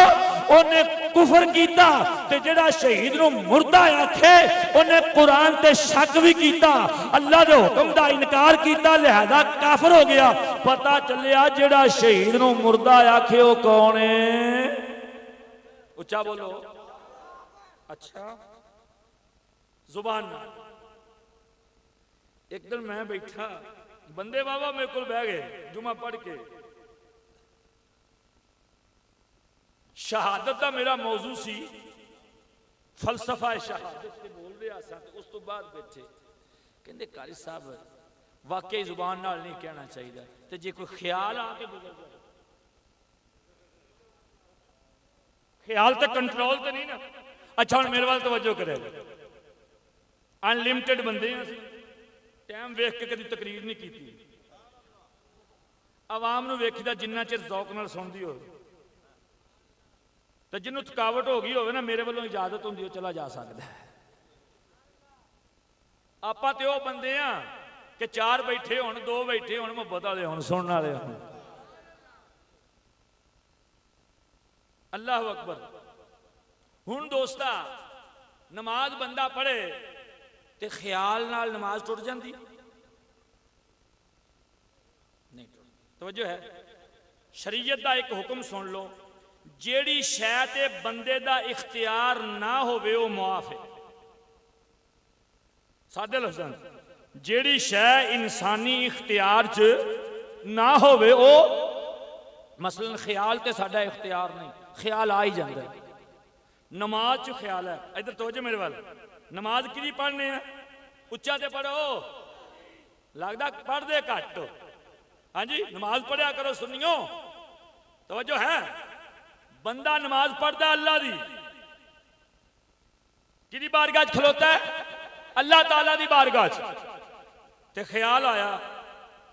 उन्हें कुफर कीता। ते जेड़ा शहीद नूं मुर्दा आखे उन्हें कुरान ते शक भी कीता, अल्लाह दे हुक्म दा इनकार कीता, लिहाजा काफिर हो गया। पता चलिया जेड़ा शहीद नूं मुर्दा आखे वो कौन है? उच्चा बोलो। अच्छा जुबान। एक दिन मैं बैठा, बंदे बाबा मेरे को बह गए जुमा पढ़ के। शहादत का मेरा मौजू सी, फलसफा शहादत से बोल रहा सा। उस तो बाद बैठे कहते कारी साहब वाकई जुबान नाल नहीं कहना चाहिए, तो जे कोई ख्याल आके गुजर जाए, ख्याल तो कंट्रोल तो नहीं ना। अच्छा हम मेरे वाल तवज्जो करे, अनलिमिटेड बंदे हैं, टाइम वेख के कभी तकरीर नहीं की। आवाम नूं वेखीदा जिन्ना चिर जौक नाल सुनदी हो, तो जिन्हों थकावट हो गई हो ना, मेरे वालों इजाजत होंदी हो चला जा सकता है। आपां ते ओह बंदे आ कि चार बैठे होण, दो बैठे होण, मुहब्बत वाले होण, सुनने वाले होण। अल्लाह अकबर। हुण दोस्ता नमाज बंदा पढ़े ते ख्याल नाल नमाज टुट जाती नहीं? तवज्जो है। शरीयत का एक हुक्म सुन लो, जेड़ी शै ते बंदे दा इख्तियार ना होवे वो मुआफ है। सादे लफ्ज़ां जेड़ी शै इंसानी इख्तियार च ना होवे वो, मसलन ख्याल ते साडा इख्तियार नहीं, ख्याल आ ही जाता है। नमाज च ख्याल है, इधर तवज्जो मेरे वाल। नमाज कि पढ़ने है? उच्चा ते पढ़ो, लगता पढ़ते घट। हाँ जी नमाज पढ़िया करो सुनियो, तवज्जो है। बंदा नमाज पढ़ता अल्लाह दी, कि बारगाह च खलोता है? अल्लाह ताला दी बारगाह च। ते ख्याल आया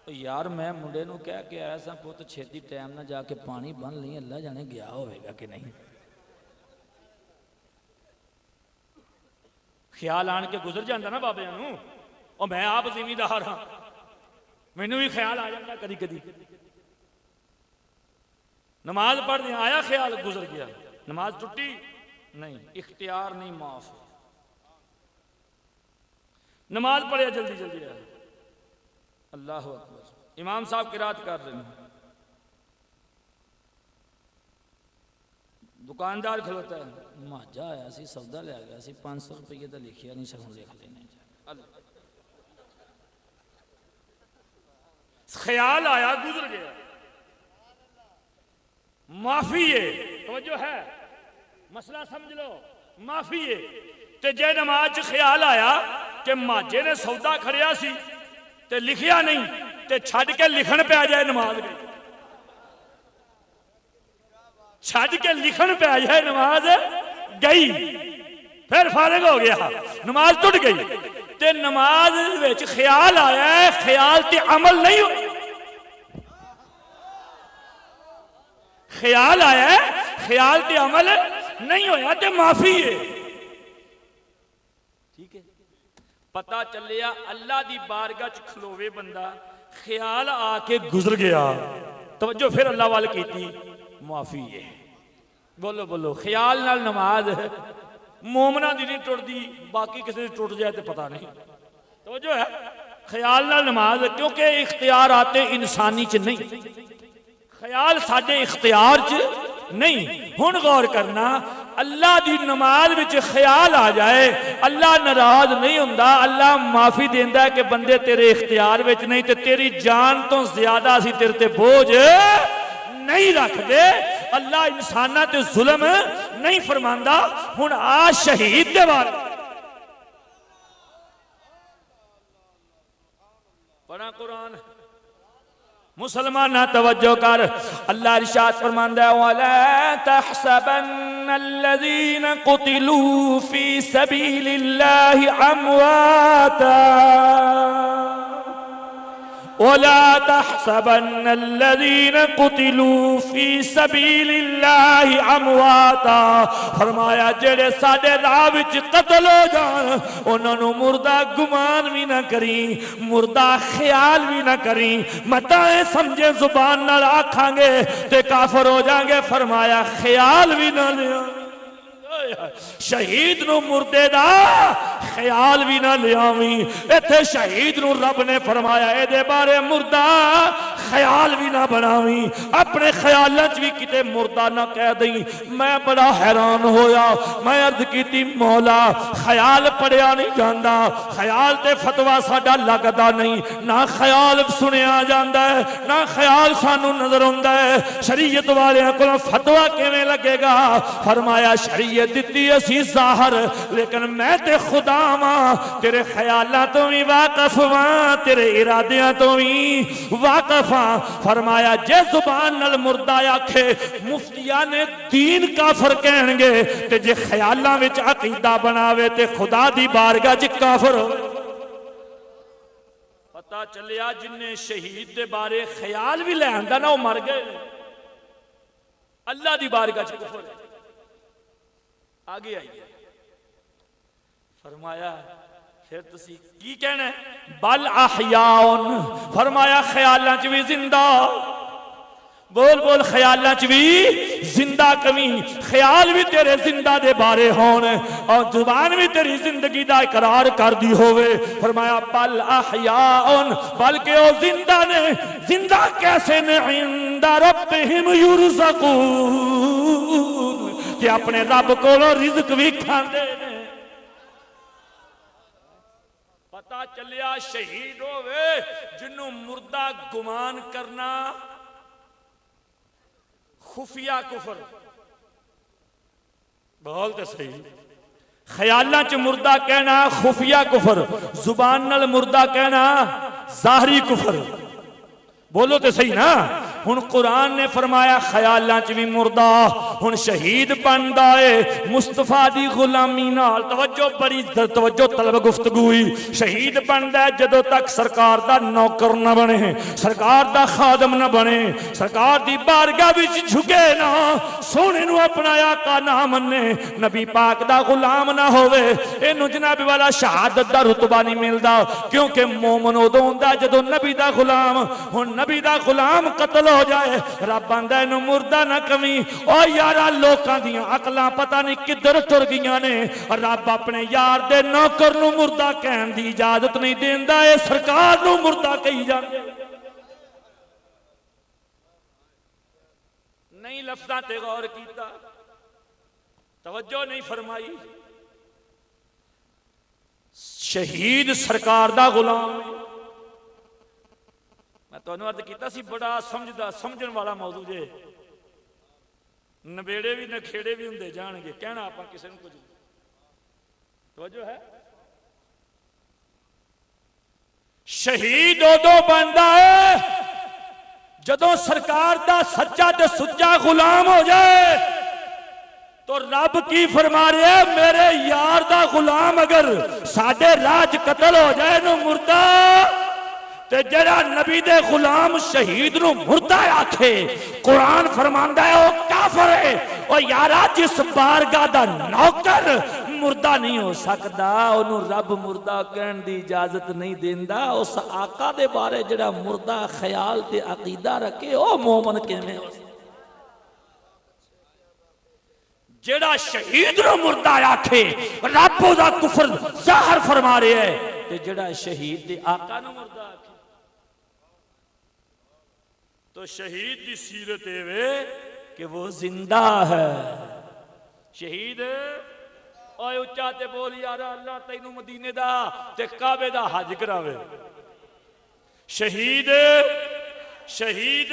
तो यार मैं मुंडे नूं कह के आया सा, पुत छेती टाइम ना जाके पानी बन ली, अल्लाह जाने गया होगा कि नहीं। ख्याल आन के गुजर जाता ना बाबे नूं, और मैं आप जिमीदार हाँ, मैनू भी ख्याल आ जाता कदी कदी। नमाज पढ़ आया ख्याल गुजर गया, नमाज टुटी नहीं, इख्तियार नहीं, माफ। नमाज पढ़े जल्दी जल्दी आया, अल्लाह अकबर। इमाम साहब किरात कर रहे हैं, दुकानदार खलोता है, माजा आया सी, सौदा लिया गया सी, 500 रुपये तो लिखिया नहीं, सब लिख लेने। ख्याल आया गुजर गया, माफी है। तवज्जो है, मसला समझ लो, माफी है। ते जे नमाज ख्याल आया कि माजे ने सौदा खड़िया सी ते लिखिया नहीं, ते छड़ के लिखण पै जाए नमाज गई, छड़ के लिखण पै जाए नमाज गई, फिर फारिग हो गया, नमाज टुट गई। ते नमाज विच ख्याल आया है, ख्याल ते अमल नहीं हो, ख्याल आया है, ख्याल ते अमल नहीं होया, ते माफी है। ठीक है, पता चलिया अल्लाह दी बारगाह च खलोवे बंदा, ख्याल आके गुजर गया, तवज्जो फिर अल्लाह वाल की माफी है। बोलो बोलो, ख्याल नाल नमाज मोमना दी नहीं टुटदी, बाकी किसी दी टुट जाए तो पता नहीं। तवज्जो है, ख्याल नाल नमाज, क्योंकि इख्तियार आते इंसानी च नहीं, ख्याल साडे इख्तियार च नहीं। हुण गौर करना, अल्लाह दी नमाज विच ख्याल आ जाए, अल्लाह नाराज नहीं हुंदा, अल्लाह माफी देंदा है कि बंदे तेरे इख्तियार विच नहीं, ते तेरी जान तो ज्यादा असीं तेरे ते बोझ नहीं रखदे। अल्लाह इंसाना ते जुल्म नहीं फरमांदा। हुण आ शहीद दे बारे पढ़ा कुरान, मुसलमान तवज्जो कर, अल्लाह इरशाद फरमांदा है, वला तहसबन्नल्लज़ीना कुतिलू फी सबीलिल्लाहि अमवाता वला तहसबन्नल्लज़ीना कुतिलू फी सबीलिल्लाहि अमवाता। फरमाया जेड़े साडे राह विच कत्ल हो जान उन्हां नूं मुर्दा गुमान भी ना करी, मुर्दा ख्याल भी ना करी, मता समझे जुबान नाल आखांगे ते काफर हो जाएंगे। फरमाया ख्याल भी ना लिया, शहीद नूं मुर्दे दा ख्याल भी ना लियावी। इत्थे शहीद नूं रब ने फरमाया इहदे बारे मुर्दा ख्याल भी ना बनावी, अपने ख्यालां च भी किते मुर्दा ना कह दई। मैं बड़ा हैरान होया, मैं अर्ज कीती मौला ख्याल पढ़िया नहीं जांदा, ख्याल ते फतवा साडा लगदा नहीं, ना ख्याल सुनिया जांदा है, ना ख्याल सानू नजर आउंदा है। शरीयत वालियां कोलों फतवा किवें लगेगा? फरमाया शरीयत दिती असी ज़ाहिर, लेकिन मैं ते खुदा वां, तेरे ख्यालां तो भी वाकफ वां, तेरे इरादियां तो भी वाकफ वां। फरमाया जे जुबान नाल मुर्दा आखे मुफ्तिया ने दीन काफर कहणगे, ते जे ख्यालां विच अकीदा बनावे ते खुदा दी बारगाह च काफर हो। पता चलिया जिन्ने शहीद दे बारे ख्याल भी ले आंदा ना, वो मर गए, अल्लाह दी बारगाह च कुफर है। आगे आइए, फरमाया फिर तुसी की कहना है? बल अहयाउन, फरमाया ख्यालां च भी जिंदा। बोल बोल, ख्यालां च भी जिंदा। कमी ख्याल भी तेरे जिंदा दे बारे होन और जुबान भी तेरी जिंदगी दा इकरार कर दी होवे। फरमाया बल अहयाउन, बल्कि ओ जिंदा ने। जिंदा कैसे ने? इंदा रब्बिहिम युरज़क़ून, कि अपने रब कोलों रिज़्क भी खांदे ने। पता चलिया शहीद होवे जिन्हों मुर्दा गुमान करना खुफिया कुफर। बोलते सही, ख्यालां च मुर्दा कहना खुफिया कुफर, जुबान नाल मुर्दा कहना ज़ाहरी कुफर। बोलो तो सही ना। हुण कुरान ने फरमाया ख्यालां च भी मुर्दा। हुण शहीद बनदा है मुस्तफा दी गुलामी नाल। तवज्जो, बड़ी तवज्जो तलब गुफ्तगू हुई। शहीद बनदा है जदों तक सरकार दा नौकर न बने, सरकार दा खादम न बने, सरकार दी बारगाह विच झुके ना, सोने नूं अपना आका ना मन्ने, नबी पाक दा गुलाम ना होवे, इहनूं जनाब वाला शहादत दा रुतबा नहीं मिलदा। क्योंकि मोमन उदों हुंदा जदों नबी दा गुलाम। हुण नबी दा गुलाम कत्ल हो जाए, रब आंदा इहनूं मुर्दा ना कमी। ओ यारा लोकां दियां अकलां पता नहीं किधर तुर गईयां ने। रब अपने यार दे नौकर नूं मुर्दा कहण दी इजाजत नहीं देंदा, ए सरकार नूं मुर्दा कही जांदे। नहीं लफ्ज़ां ते गौर कीता, तवज्जो नहीं फरमाई। शहीद सरकार दा गुलाम। मैं तुहानू अर्ज कीता सी बड़ा समझदा समझण वाला मौजू जे। नबेड़े भी नखेड़े भी हुंदे जाणगे, कहना आपां किसे नूं कुछ। तवज्जो है। शहीद उदों बनदा है जदों सरकार दा सच्चा ते सुच्चा गुलाम हो जाए। तो रब की फरमा रहा है, मेरे यार दा गुलाम अगर साडे राज कत्ल हो जाए नूं मुर्दा, ते जड़ा नबी दे गुलाम शहीद नूं मुर्दा आखे, कुरान फरमांदा है वो काफिर है। ओ यारा जिस बारगाह दा नौकर मुर्दा नहीं हो सकता, उन्होंने रब मुर्दा कहने की इजाजत नहीं देंदा। उस आका दे बारे जड़ा मुर्दा ख्याल ते अकीदा रखे ओ मोमन किवें हो? जेड़ा शहीद नु मुर्दा आखे रब दा कुफर ज़ाहिर फरमा रहे है, ते जेड़ा शहीद दे आका नु मुर्दा आखे तो शहीद दी सीरत एवे कि वो जिंदा है। शहीद ओए उच्चा ते बोल यार अल्लाह तैनू मदीने दा ते काबे दा हज करावे। शहीद शहीद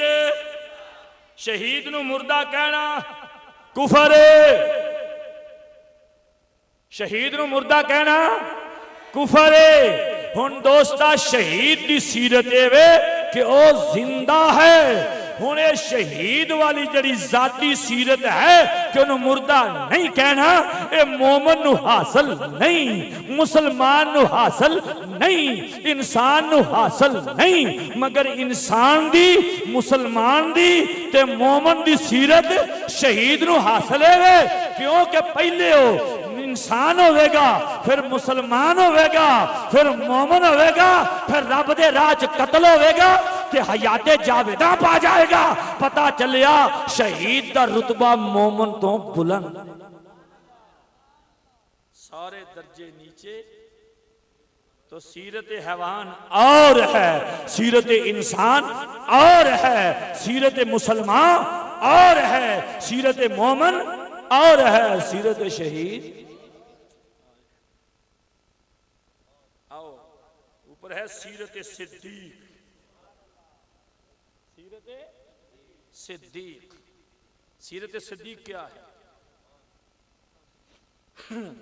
शहीद नु मुर्दा कहना कुफर, शहीद नु मुर्दा कहना कुफर। हुन दोस्ता शहीद दी सीरत एवे कि ओ जिंदा है। हुन ये शहीद वाली जड़ी जाती सीरत है कि उन्हें मुर्दा नहीं कहना, ये मोमन नु हासिल नहीं, मुसलमान नु हासिल नहीं, इंसान नु हासिल नहीं, मगर इंसान दी, मुसलमान दी ते मोमन दी सीरत शहीद नु हासिल है। क्योंकि पहले हो इंसान होवेगा, फिर मुसलमान होवेगा, फिर मोमन होवेगा, फिर रब दे राह च कत्ल होवेगा ते हयाते जावेदा पा जाएगा। पता चलिया शहीद दा रुतबा मोमन तो बुलंद, सारे दर्जे नीचे। तो सीरत हैवान और है, सीरत इंसान और है, सीरत मुसलमान और है, सीरत मोमन और है, सीरत शहीद। आओ ऊपर है सीरत सिद्दीक। सीरत सिद्दीक, सीरत सिद्दीक क्या है?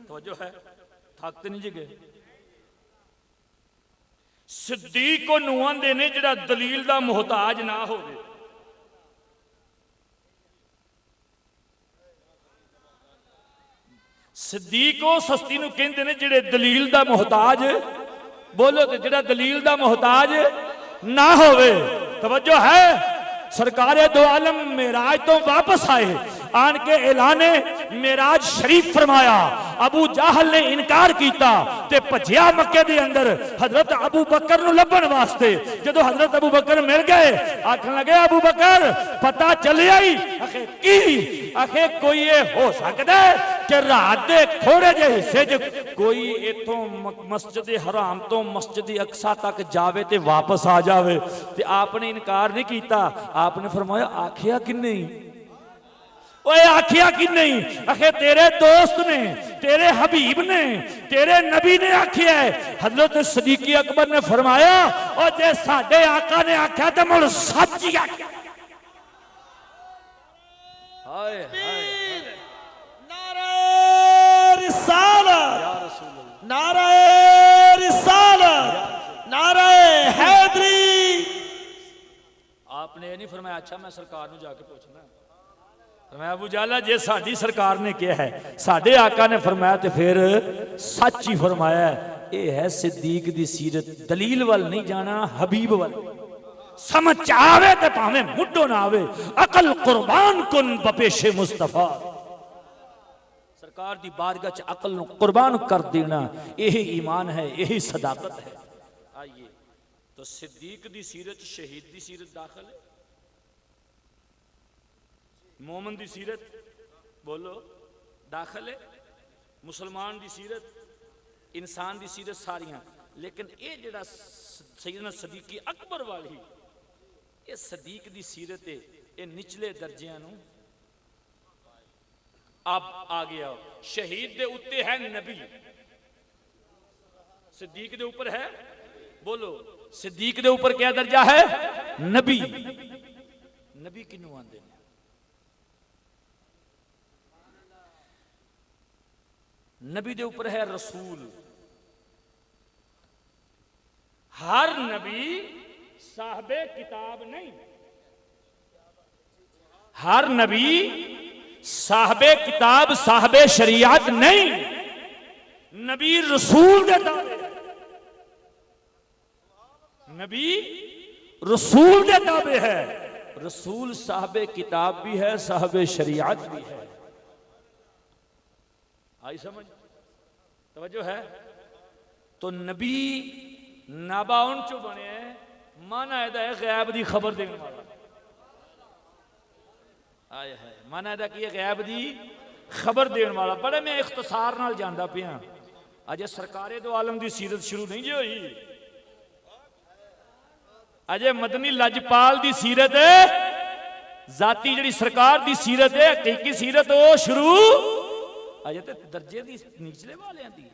तो जो है थकते नहीं जगे। सिद्दीक को नुआंदे ने जिहड़ा दलील दा मुहताज ना होवे। सिद्दीक को सस्ती नूं कहंदे ने जिहड़े दलील दा मुहताज, बोलो तो जिहड़ा दलील दा मुहताज ना होवे। तवज्जो है, सरकारे दो आलम मेराज तो वापस आए, आन के ऐलाने मेराज शरीफ फरमाया। अबू जाहल ने इनकार किया ते भजिया मक्के दे अंदर हजरत अबू बकर नु लभण वास्ते। जदों हजरत अबू बकर मिल गए, आखन लगे अबू बकर पता चलिया ही आखे की, आखे कोई ये हो सकता है कि रात दे थोड़े जे हिस्से च कोई इथों मस्जिद हराम तो मस्जिद अक्सा तक जावे ते वापस आ जावे। ते आपने इनकार नहीं किया, आपने फरमाया आखिया कि नहीं? ओए आखिया कि नहीं? आखे तेरे दोस्त ने, तेरे हबीब ने, तेरे नबी ने आखिया है। हजरत सदीकी अकबर ने फरमाया और जे साडे आका ने आख्या तो मुड़ सच ही आख्या। हाय हाय नारे रिसालत, नारे रिसालत, नारे हैदरी। आपने ये नहीं फरमाया अच्छा मैं सरकार नूं जाके पूछना। मैं अबू जाला जे साडी सरकार ने किया है, साडे आका ने फरमाया तो फिर सच ही फरमाया। ये है सिद्दीक दी सीरत। दलील वाल नहीं जाना, हबीब वाल समझ आवे ते भावे मुड्डो ना आवे। अकल कुर्बान कुन बपेशे मुस्तफा। सरकार दी बारगाह च अकल नूं कुर्बान कर देना, यही ईमान है, यही सदाकत है। आइए तो सिद्दीक दी सीरत, शहीद दी सीरत दाखिल है। मोमन दी सीरत बोलो दाखिल है। मुसलमान दी सीरत, इंसान दी सीरत सारियां। लेकिन ये जड़ा सैयदना सदीकी अकबर वाली, ये सदीक दी सीरत है, ये निचले दर्जियां नूं अब आ गया। शहीद दे उत्ते है नबी, सिद्दीक दे ऊपर है, बोलो सिद्दीक दे ऊपर क्या दर्जा है? नबी। नबी किनू आंदे ने? नबी दे ऊपर है रसूल। हर नबी साहबे किताब नहीं, हर नबी साहबे किताब साहबे शरीयत नहीं, नबी रसूल दे दावे। नबी रसूल दे दावे है। रसूल साहबे किताब भी है, साहबे शरीयत भी है। आई समझ? तवज्जो है। तो नबी नाबाउन चो बने माना है गैब दी खबर देने वाला। आय है माना है कि गैब दी खबर देने वाला। बड़े मैं इख्तसार नाल जानदा पिया। अजे सरकारे दो आलम दी सीरत शुरू नहीं जी हुई, अजे मदनी लजपाल दी सीरत जाती जड़ी सरकार दी सीरत है, हकीकी सीरत वो शुरू अजे तो दर्जे दी निचले वाले दी।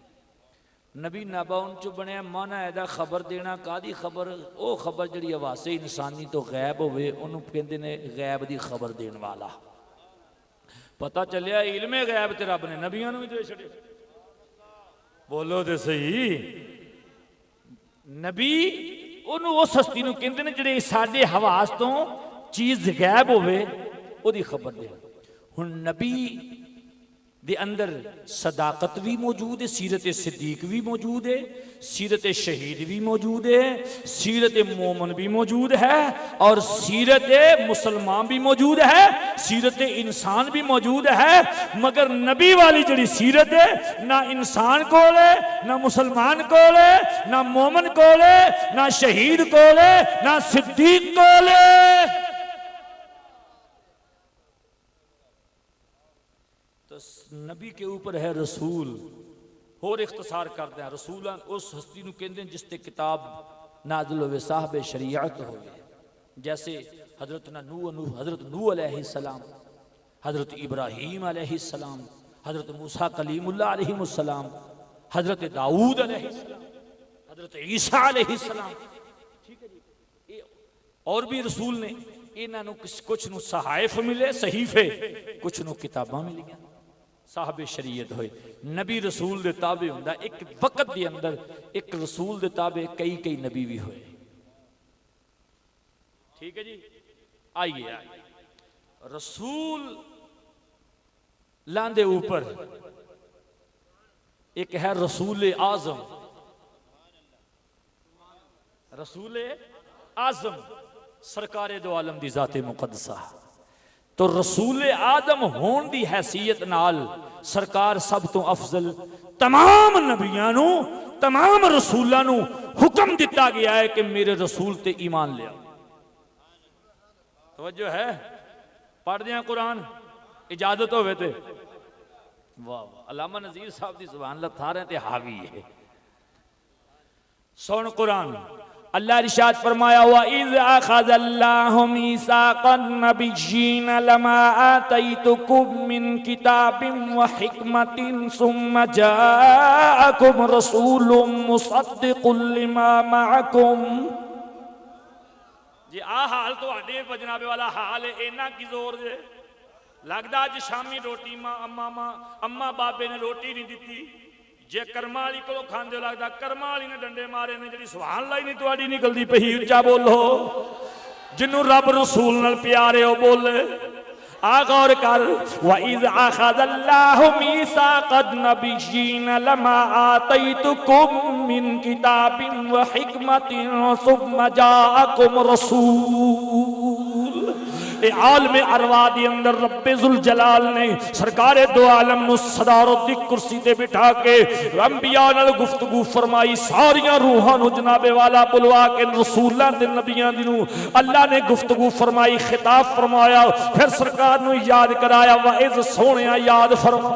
नबी नाबाउन चो बनया माना है खबर देना। कादी खबर? वो खबर जड़ी आवासे इंसानी तो गैब होवे उन्होंने कहते ने गैब दी खबर देने वाला। पता चलिया इल्मे गैब ते रब ने नबियां नूं भी दे छड़े। बोलो तो सही। नबी उन्होंने उस हस्ती नूं कहते ने जिहड़े साडे हवास तो चीज गैब होवे ओदी खबर दे। हुण नबी दे अंदर सदाकत भी मौजूद है, सीरत सिद्दीक भी मौजूद है, सीरत शहीद भी मौजूद है, सीरत मोमन भी मौजूद है और सीरत मुसलमान भी मौजूद है, सीरत इंसान भी मौजूद है। मगर नबी वाली जड़ी सीरत है ना इंसान कोल है, ना मुसलमान कोल है, ना मोमन कोल है, ना शहीद कोल है, ना सिद्दीक कोल है। नबी के ऊपर है रसूल। होर इख्तसार करते हैं रसूल उस हस्ती नूं कहंदे जिस ते किताब नाज़िल होवे, साहब शरीयत होवे। जैसे हजरत नूह अलैहिस्सलाम, हजरत इब्राहीम अलैहिस्सलाम, हजरत मूसा कलीमुल्लाह अलैहिस्सलाम, हजरत दाऊद अलैहिस्सलाम, हजरत ईसा अलैहिस्सलाम। ठीक है जी। और भी रसूल ने इन्हां नूं कुछ नूं सहाइफ मिले सहीफे, कुछ नूं किताबां मिलियां। साहब शरीयत होए नबी रसूल दे ताबे हुंदा। एक वक्त दे अंदर एक रसूल दे ताबे कई कई नबी भी होए। ठीक है जी। आइए रसूल लांदे ऊपर एक है रसूल आजम। रसूल आजम सरकारे दो आलम दी जाते मुकद्दसा। तो रसूल आदम होने की हैसियत नाल सरकार सब तो अफजल तमाम नबियां नूं तमाम रसूलां नूं हुक्म दिता गया है कि मेरे रसूल ते ईमान ले आओ। तवज्जो है। पढ़ दिया कुरान इजाजत होवे ते वाह वाह। अल्लामा नज़ीर साहब दी ज़ुबान लथारे ते हावी है। सुन कुरान अल्लाह इरशाद फरमाया व इज़ अख़ज़ल्लाहु मीसाक़न नबिय्यीन लमा आतैतुकुम मिन किताबिन व हिकमतिन सुम्मा जाअकुम रसूलुम मुसद्दिक़ुन लिमा मअकुम। जी आ हाल तुहाडे जनाबे वाला हाल है। इन्ना की जोर जे लगदा अज शामी रोटी अम्मा बाबे ने रोटी नहीं दी। जे कर्मा वाली को खांदे हो लगता कर्मा वाली ने डंडे मारे ने। जी सुभान अल्लाह ही नहीं तुहाडी निकलदी पई। उच्चा बोलो। जिन्नू रब रसूल नाल प्यारे हो बोले। आ गौर कर व इज़ अख़ज़ल्लाहु मीसाक़न नबिय्यीन लमा आतैतुकुम मिन किताबिन व हिकमतिन सुम्मा जाअकुम रसूल। आलमे अरवा दे अंदर रब्बे जुल जलाल ने सरकारे दो आलम नूं सदारत दी कुर्सी ते बिठा के अंबिया नाल गुफ्तगू फरमाई। सारियां रूहां नूं जनाबे वाला बुलवा के रसूलां ते नबियां दी नूं अल्लाह ने गुफ्तगू फरमाई, खिताब फरमाया। फिर सरकार नूं याद कराया वाइज़ सोहणिया याद फरमा,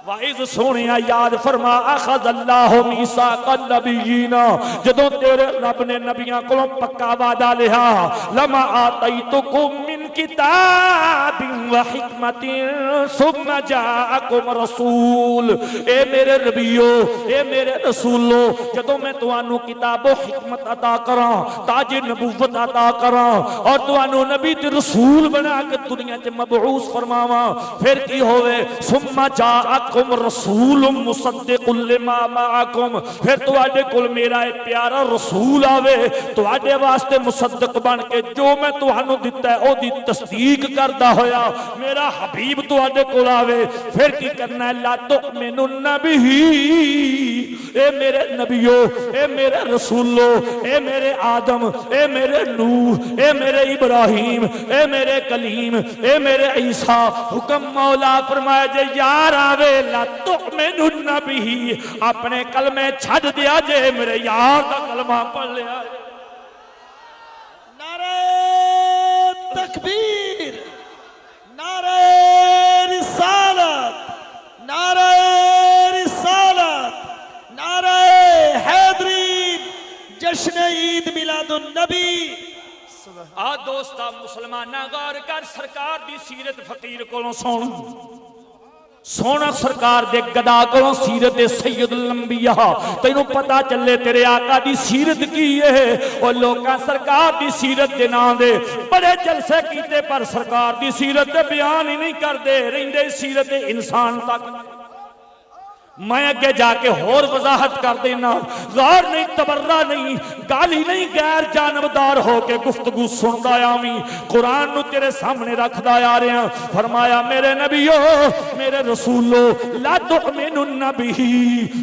वाइज़ सोहणिया याद फरमा अख़ज़ल्लाहु मीसाक़न नबिय्यीन। जदों तेरे रब ने नबियां कोलों पक्का वादा लिया लमा आतैतुकुम मिन किताबिन व हिकमतिन सुम्मा जाअकुम रसूल। ए मेरे नबियो ए मेरे रसूलो जदों मैं तुहानू किताबो हिकमत अता करा, ताजे नबूवत अता करा और तुहानू नबी ते रसूल बना के दुनिया च मबऊस फरमावा, फिर की होवे सुम्मा जाअकुम रसूल मुसद्दिक़ुन लिमा मअकुम। फिर तुहाडे कोल मेरा एक प्यारा रसूल आवे तुहाडे वास्ते मुसद्दिक बन के जो मैं तुहानू दिता है ओ दी तस्दीक करदा होया मेरा हबीब तुहाडे कोल आवे फिर की करना है ला तुमिनुन बिही ए मेरे नबियो ए मेरे रसूलो ए मेरे आदम ए मेरे नूह ए मेरे इब्राहिम ए मेरे कलीम ए मेरे ईसा हुक्म मौला फरमाया जे यार आवे ला तुमिनुन बिही अपने कलमे छड़ दिया जे मेरे यार दा कलमा पढ़ लिया। नारे तकबीर, नारे रिसालत, नारे रिसालत, नारे हैदरी, जश्न ईद मिलादुन नबी। आ दोस्ता मुसलमाना गौर कर सरकार दी सीरत फकीर कोलों सुन सोना सरकार दे गदा कोलों सीरत सैयदुल अंबिया तैनू पता चले तेरे आका दी सीरत की है और लोग सरकार दी सीरत दे नाम दे बड़े जलसे कीते पर सरकार दी सीरत दे बयान ही नहीं करते रहिंदे सीरत इंसान तक। मैं अगे जाके होर वजाहत कर देना गौर नहीं तबर्रा नहीं गाली नहीं गैर जानबदार होके गुफ्तगू सुनदा आवी कुरान नु तेरे सामने रखदा आ रहा फरमाया मेरे नबियो मेरे रसूलो ला तुमिनुन बिही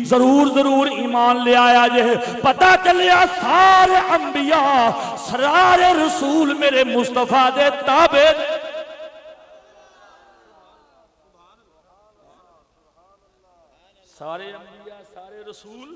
जरूर जरूर ईमान ले आया जे पता चलिया सारे अंबिया सारे रसूल मेरे मुस्तफा दे ताबे सारे अंबिया सारे रसूल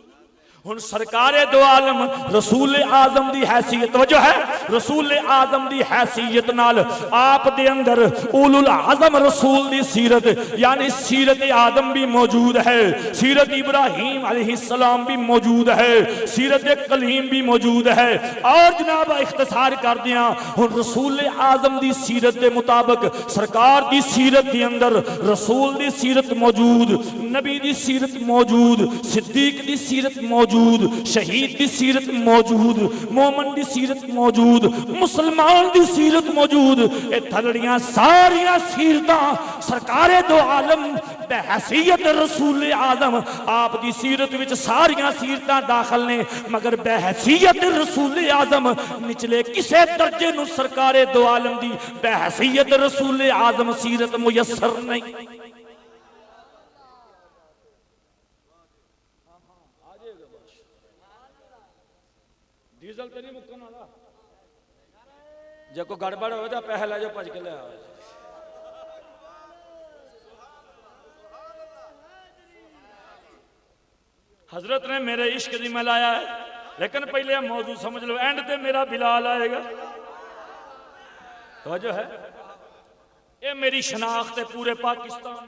हुन सरकारे दो आलम रसूल आजम दी हैसियत वजो है रसूल आजम दी हैसियत नाल आप दे अंदर उलुल आजम रसूल दी सीरत यानी सीरत आदम भी मौजूद है सीरत इब्राहिम अलैहिस्सलाम भी मौजूद है सीरत कलीम भी मौजूद है और जनाब इख्तिसार कर दिया हुन रसूल आजम दी सीरत दे मुताबिक सरकार दी सीरत दे अंदर रसूल दी सीरत मौजूद नबी दी सीरत मौजूद सिद्दीक दी सीरत मौजूद शहीद दी सीरत मौजूद मोमन दी सीरत मौजूद मुसलमान दी सीरत मौजूद ए थलड़ियां सारियां सीरतां सरकारे दो आलम बहसीयत रसूल आजम आप दी सीरत विच सारियां सीरतां दाखिल ने मगर बहसीयत रसूल आजम निचले किसे दर्जे नु सरकारे दो आलम दी बहसीयत रसूल आजम सीरत मुयस्सर नहीं। डीजल तो नहीं मुक्कन वाला जो कोई गड़बड़ हो तो पैसा लै जाओ भज के ले आओ। हजरत ने मेरे इश्क दी मिलाया है लेकिन पहले मौजूद समझ लो एंड ते मेरा बिलाल आएगा तो जो है ये मेरी शनाख्त है पूरे पाकिस्तान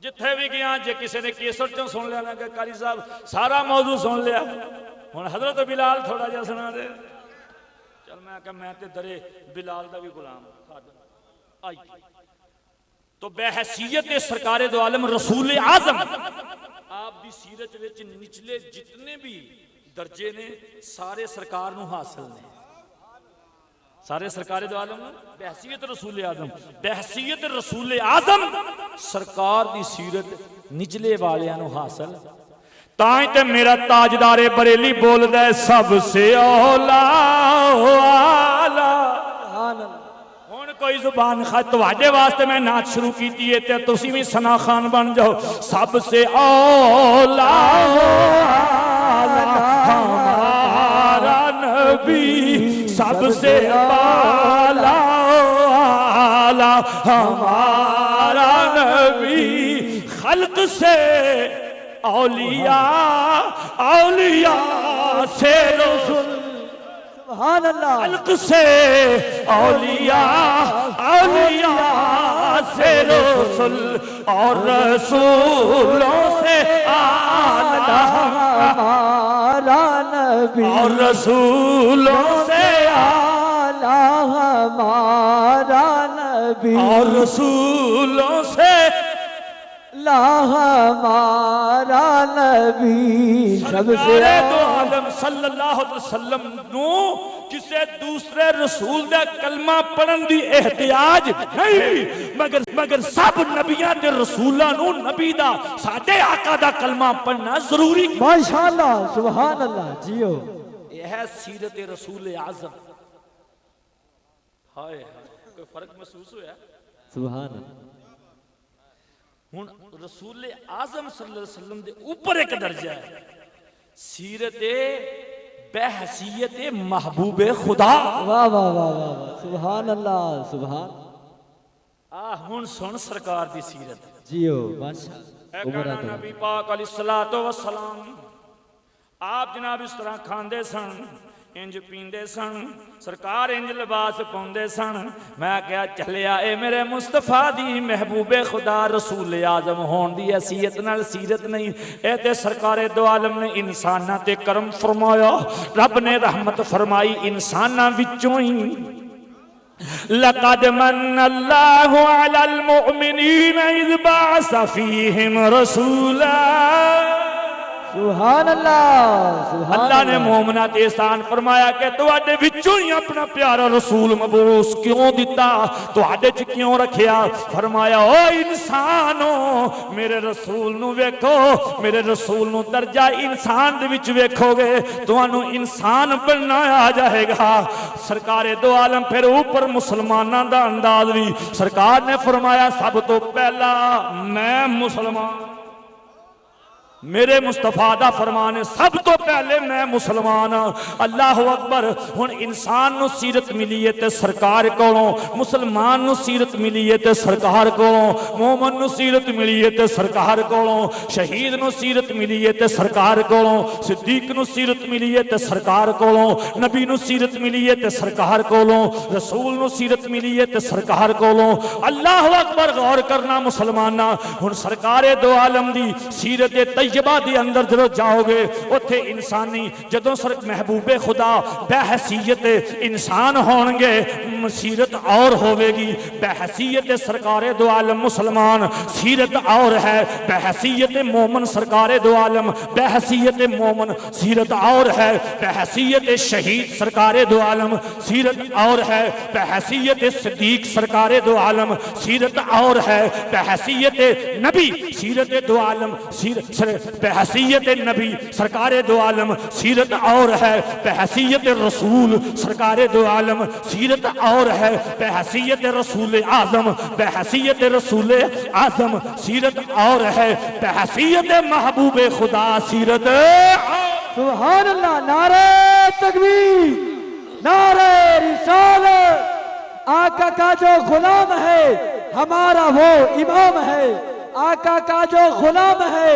जिथे भी गया जे किसी ने केसर चो सुन लिया ना कि कारी साहब सारा मौजूद सुन लिया हुण हजरत बिलाल थोड़ा जिहा सुना दे चल मैं ते दरे बिलाल दा भी गुलाम आई तो बेहसीयत सरकारे दो आलम रसूल आजम आप दी सीरत विच निचले जितने भी दर्जे ने सारे सरकार नू हासिल ने सारे सरकारे दो आलम बेहसीयत रसूल आजम बेहसीयत रसूल आजम सरकार दी सीरत निचले वालियां नू हासिल ताई ते मेरा ताजदारे बरेली बोलदा है सबसे औला आला हुण कोई जुबान खत तुहाडे वास्ते मैं नाच शुरू कीती है ते तुसी भी सना खान बन जाओ सबसे औला आला हमारा नबी सबसे आला आला हमारा नबी खल्क से औलिया औलिया से रसूल सुभान अल्लाह खल्क से औलिया औलिया से रसूल और रसूलों से आला हमारा नबी और रसूलों से आला हमारा नबी और रसूलों से हमारा नबी सबसे दो आलम सल्लल्लाहु अलैहि वसल्लम नु किसे दूसरे रसूल दा कलमा पढ़न दी एहतियाज नहीं मगर सब नबियां ते रसूलां नु नबी दा साडे आका दा कलमा पढ़ना जरूरी माशाअल्लाह सुभान अल्लाह जियो यह है सीरत रसूल आजम हाय कोई फर्क महसूस होया? सुभान अल्लाह। हुण रसूल आजम सल्लल्लाहु अलैहि वसल्लम दे ऊपर एक दर्जा है, सीरत बेहसीयत महबूबे खुदा। वाह वाह वाह वाह वाह, सुभान अल्लाह सुभान। हुण सुन सरकार दी सीरत। जियो माशाअल्लाह। उमर कहना आता नबी पाक अलैहिस्सलातु वस्सलाम आप जनाब इस तरह खांदे सन, इंज पींदे सन, सरकार इंज लिबास पाउंदे सन। मैं क्या चलिया ए मेरे मुस्तफा दी महबूबे खुदा रसूल आजम होण दी हैसियत नाल सीरत नहीं, ए ते सरकारे दो आलम ने इंसानां ते करम फरमाया। रब ने रहमत फरमाई इंसानां विचों ही। लक़द मन्नल्लाहु अलल मुमिनीन इज़ बअस फीहिम रसूला। सुभान अल्लाह सुभान अल्लाह ने मोमना ते एहसान फरमाया कि तुहाडे विचों ही अपना प्यारा रसूल मबूस क्यों दिता, तुहाडे च क्यों रखिया। फरमाया ओ इंसानो मेरे रसूल नू वेखो, मेरे रसूल नू दर्जा इंसान दे विच वेखोगे तुहानू इंसान बनाया जाएगा। सरकारे दो आलम फिर ऊपर मुसलमानां दा अंदाज भी सरकार ने फरमाया सब तो पहला मैं मुसलमान, मेरे मुस्तफा दा फरमान है सब तो पहले मैं मुसलमान। अल्लाह अकबर। हुण इंसान नू सीरत मिली है ते सरकार कोलों, मुसलमान नू सीरत मिली है ते सरकार कोलों, मोमन नू सीरत मिली है ते सरकार कोलों, शहीद नू सीरत मिली है ते सरकार कोलों, सिद्दीक नू सीरत मिली है ते सरकार कोलों, नबी नू सीरत मिली है ते सरकार कोलों, रसूल नू सीरत मिली है ते सरकार कोलों। अल्लाह अकबर। गौर करना मुसलमाना, हुण सरकारे दो आलम दी सीरत तैयबा दे अंदर जरूर जाओगे उथे इंसानी जदों सर महबूबे खुदा बेहसीयत इंसान होंगे सीरत और होवेगी। बेहसीयत सरकारे दो आलम मुसलमान सीरत और है, बेहसीयत मोमन सरकारे दो आलम बेहसीयत मोमन सीरत और है, बेहसीयत शहीद सरकारे दो आलम सीरत और है, बेहसीयत सिद्दीक सरकारे दो आलम सीरत और है, बेहसीयत नबी सीरत दो आलम बेहसीयत नबी सरकारे दो आलम सीरत और है, बेहसीयत रसूल सरकारे दो आलम सीरत और है, बेहसीयत रसूल आजम बेहसीयत रसूल आजम सीरत और है, बेहसीयत महबूब खुदा सीरत। सुभान अल्लाह। नारे तकबीर, नारे रिसालत। आका का जो गुलाम है हमारा वो इमाम है, आका का जो गुलाम है।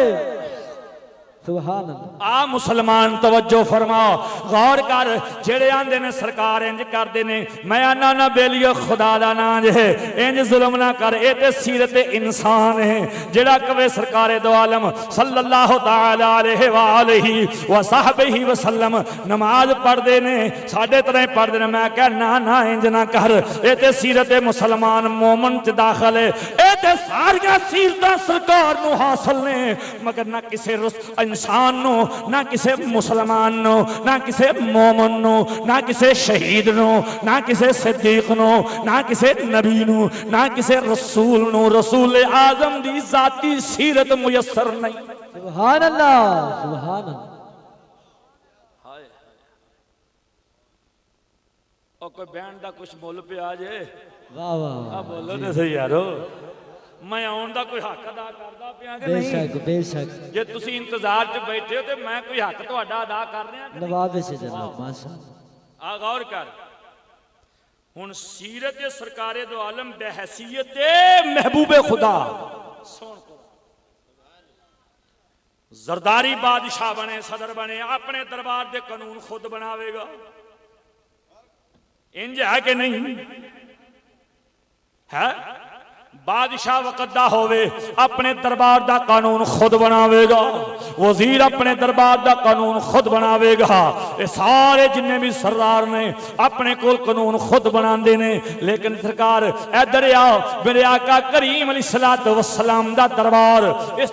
सुभान अल्लाह। आ मुसलमान तवज्जो फरमाओ, गौर कर। जेड़े आंदे ने सरकार इंज करदे ने, मैं आना ना बेलियो खुदा दा नाम है इंज जुल्म ना कर, ए ते सीरत इंसान है। जेड़ा कवे सरकारे दो आलम सल्लल्लाहु तआला अलैहि व आलिहि व सहबिहि वसल्लम नमाज पढ़दे ने साडे तरह पढ़दे ने, मैं कह ना ना इंज ना कर, ए ते सीरत मुसलमान मोमन च दाखिल है। ए ते सारियां सीरतां सरकार नू हासिल ने, मगर ना किसे इंसान नो, ना किसे मुसलमान नो, ना किसे मोमन नो, ना किसे शहीद नो, ना किसे सिद्दीक नो, ना किसे नबी नो, ना किसे रसूल नो। रसूल आजम दी जाती सीरत मुयस्सर नहीं। सुभान अल्लाह सुभान अल्लाह। और कोई बैंड दा कुछ मुल पे आ जे, वाह वाह वाह। बोलो तो सही यारो, मैं आउण दा कोई हक अदा करदा पिया कि नहीं? बेशक बेशक। जे तुसी इंतजार च बैठे हो तो मैं कोई हक तुहाडा अदा कर रहा कि नहीं? नवाबे से जनाब माशाअल्लाह। आ गौर कर। हुण सीरत सरकारे दो आलम बेहसीयत महबूबे खुदा सुन को। जरदारी बादशाह बने, सदर बने, अपने दरबार दे कानून खुद बनावेगा। इंज है कि नहीं है? बादशाह वकदा होवे अपने दरबार दा कानून खुद बनावेगा, वजीर अपने दरबार दा कानून खुद बनावेगा। ये सारे जिन्ने भी सरदार ने अपने कोल कानून खुद बनांदे ने। लेकिन सरकार इधर आओ, मेरे आका करीम अलैहिस्सलातु वस्सलाम दा दरबार इस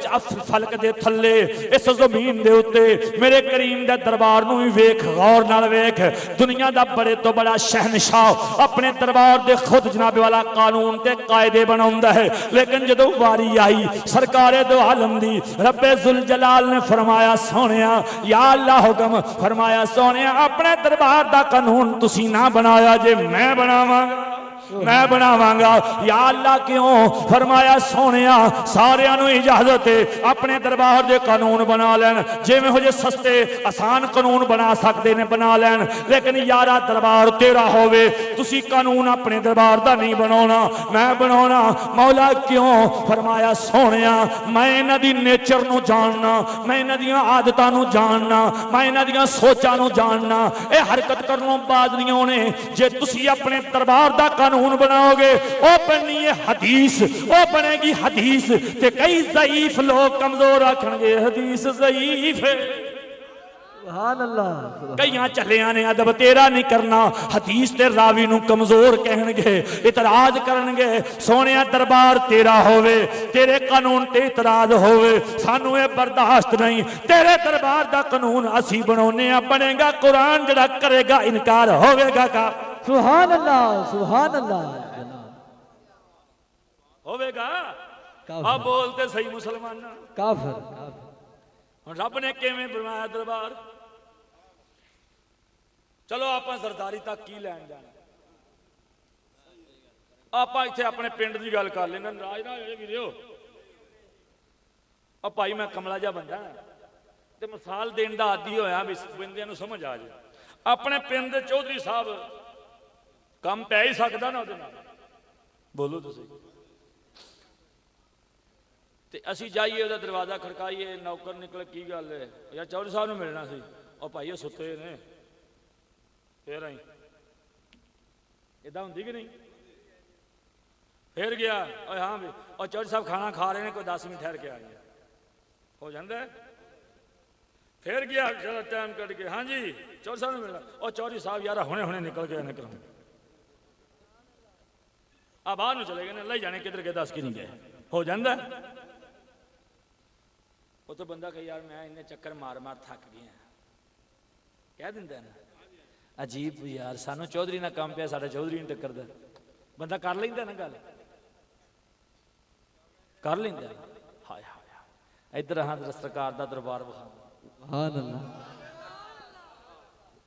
फलक दे थल्ले इस जमीन दे उत्ते मेरे करीम दे दरबार नूं भी वेख, गौर नाल वेख। दुनिया दा बड़े तो बड़ा शहनशाह अपने दरबार दे खुद जनाबे वाला कानून ते कायदे बनाउंदा है। लेकिन जदों वारी आई सरकारे दो आलम दी, रब्बे जुल जलाल ने फरमाया सोनिया या अल्लाह हुक्म फरमाया सोनिया अपने दरबार दा कानून तुसी ना बनाया जे मैं बनावांगा। मैं बनावांगा। या अल्लाह क्यों? फरमाया सोनिया सारियां नूं इजाजत है अपने दरबार दे कानून बना लैन, जिवें हो जे सस्ते आसान कानून बना सकते ने बना लैन, लेकिन यारा दरबार तेरा होवे, तुसी कानून अपने दरबार दा नहीं बनाना, मैं बनाना। मौला क्यों? फरमाया सोनिया मैं इन्हां दी नेचर नूं जानना, मैं इन्हां दियां आदतां नूं जानना, मैं इन्हां दियां सोचां नूं जानना। ये हरकत करनों बाज नहीं होने। जे तुसी अपने दरबार दा कानून बनाओगे ओ बननी है हदीस, ओ बनेगी हदीस, ते कई ज़ईफ लोग कमजोर आखणगे हदीस ज़ईफ है। सुभान अल्लाह। कईयां चलियां ने अदब तेरा नहीं करना, हदीस ते रावी नूं कमजोर कहणगे, इतराज करनगे। सोनिया दरबार तेरा होवे, तेरे कानून ते इतराज होवे, सानू ये बर्दाश्त नहीं। तेरे दरबार दा कानून असी बनाउने आ, बनेगा कुरान जड़ा करेगा इनकार होवेगा का? सुभान अल्लाह, सुभान अल्लाह जनाब। होवेगा? काफिर। अब बोलते सही मुसलमान। काफिर काफिर। हुण रब ने किवें बनाया दरबार? चलो आप सरदारी तक की लैन जाना, आप इत्थे अपने पिंड की गल कर लेना, नाराज ना होइओ वीरो। आ भाई मैं कमला जा बंदा ते मिसाल देने का आदी होया भी बंदियां नूं समझ आ जाए। अपने पिंड दे चौधरी साहब काम पै ही सकदा ना उहदे नाल, बोलो तुसीं। ते असीं जाइए उहदा दरवाजा खड़काइए, नौकर निकले की गल है यार चौधरी साहब नूं मिलना सी, ओ भाई सुते ने, फिर आई इदा होंदी कि नहीं? फिर गया और हाँ भी और चौधरी साहब खाना खा रहे हैं, कोई 10 मिनट ठहर के आ गया, हो जाता है। फिर गया चलो टाइम कट के, हाँ जी चौधरी साहब ने मिलना, और चौधरी साहब यार हुणे हुणे निकल गए, निकल आ बाहर नूं चले गए ने, ले जाने किधर गए 10 की नहीं गए, हो जाता है। वो तो बंदा कही यार मैं इन्ने चक्कर मार मार थक गया, कह दिंदा है ना। अजीब यार सानू चौधरी ना काम पिया, साडा चौधरी नहीं टक्कर दा, बंदा कर लेंदा ना गल, कर लेंदा। हाय हाय इधर हाँ सरकार दा दरबार विखा। सुभान अल्लाह।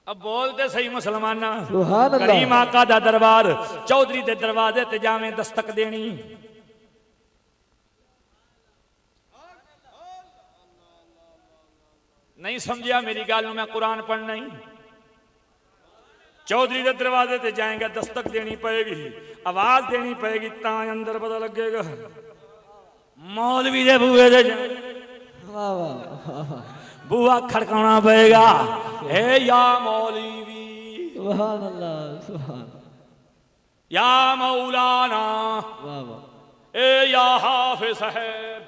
अब बोलते सही मुसलमाना, सुभान अल्लाह। करीम आका दा दरबार, चौधरी दे दरवाजे ते जावें दस्तक देनी, नहीं समझिया मेरी गल, मैं कुरान पढ़ना ही। चौधरी के दरवाजे ते जाएंगे, दस्तक देनी पड़ेगी, आवाज देनी पड़ेगी, ता अंदर पता लगेगा। मौलवी दे बूहे दे वाह वाह। बुआ खड़काना पड़ेगा, ए या मौलवी, सुभान अल्लाह, सुभान, या मौलाना, वाह वाह, ए या हाफिज साहब,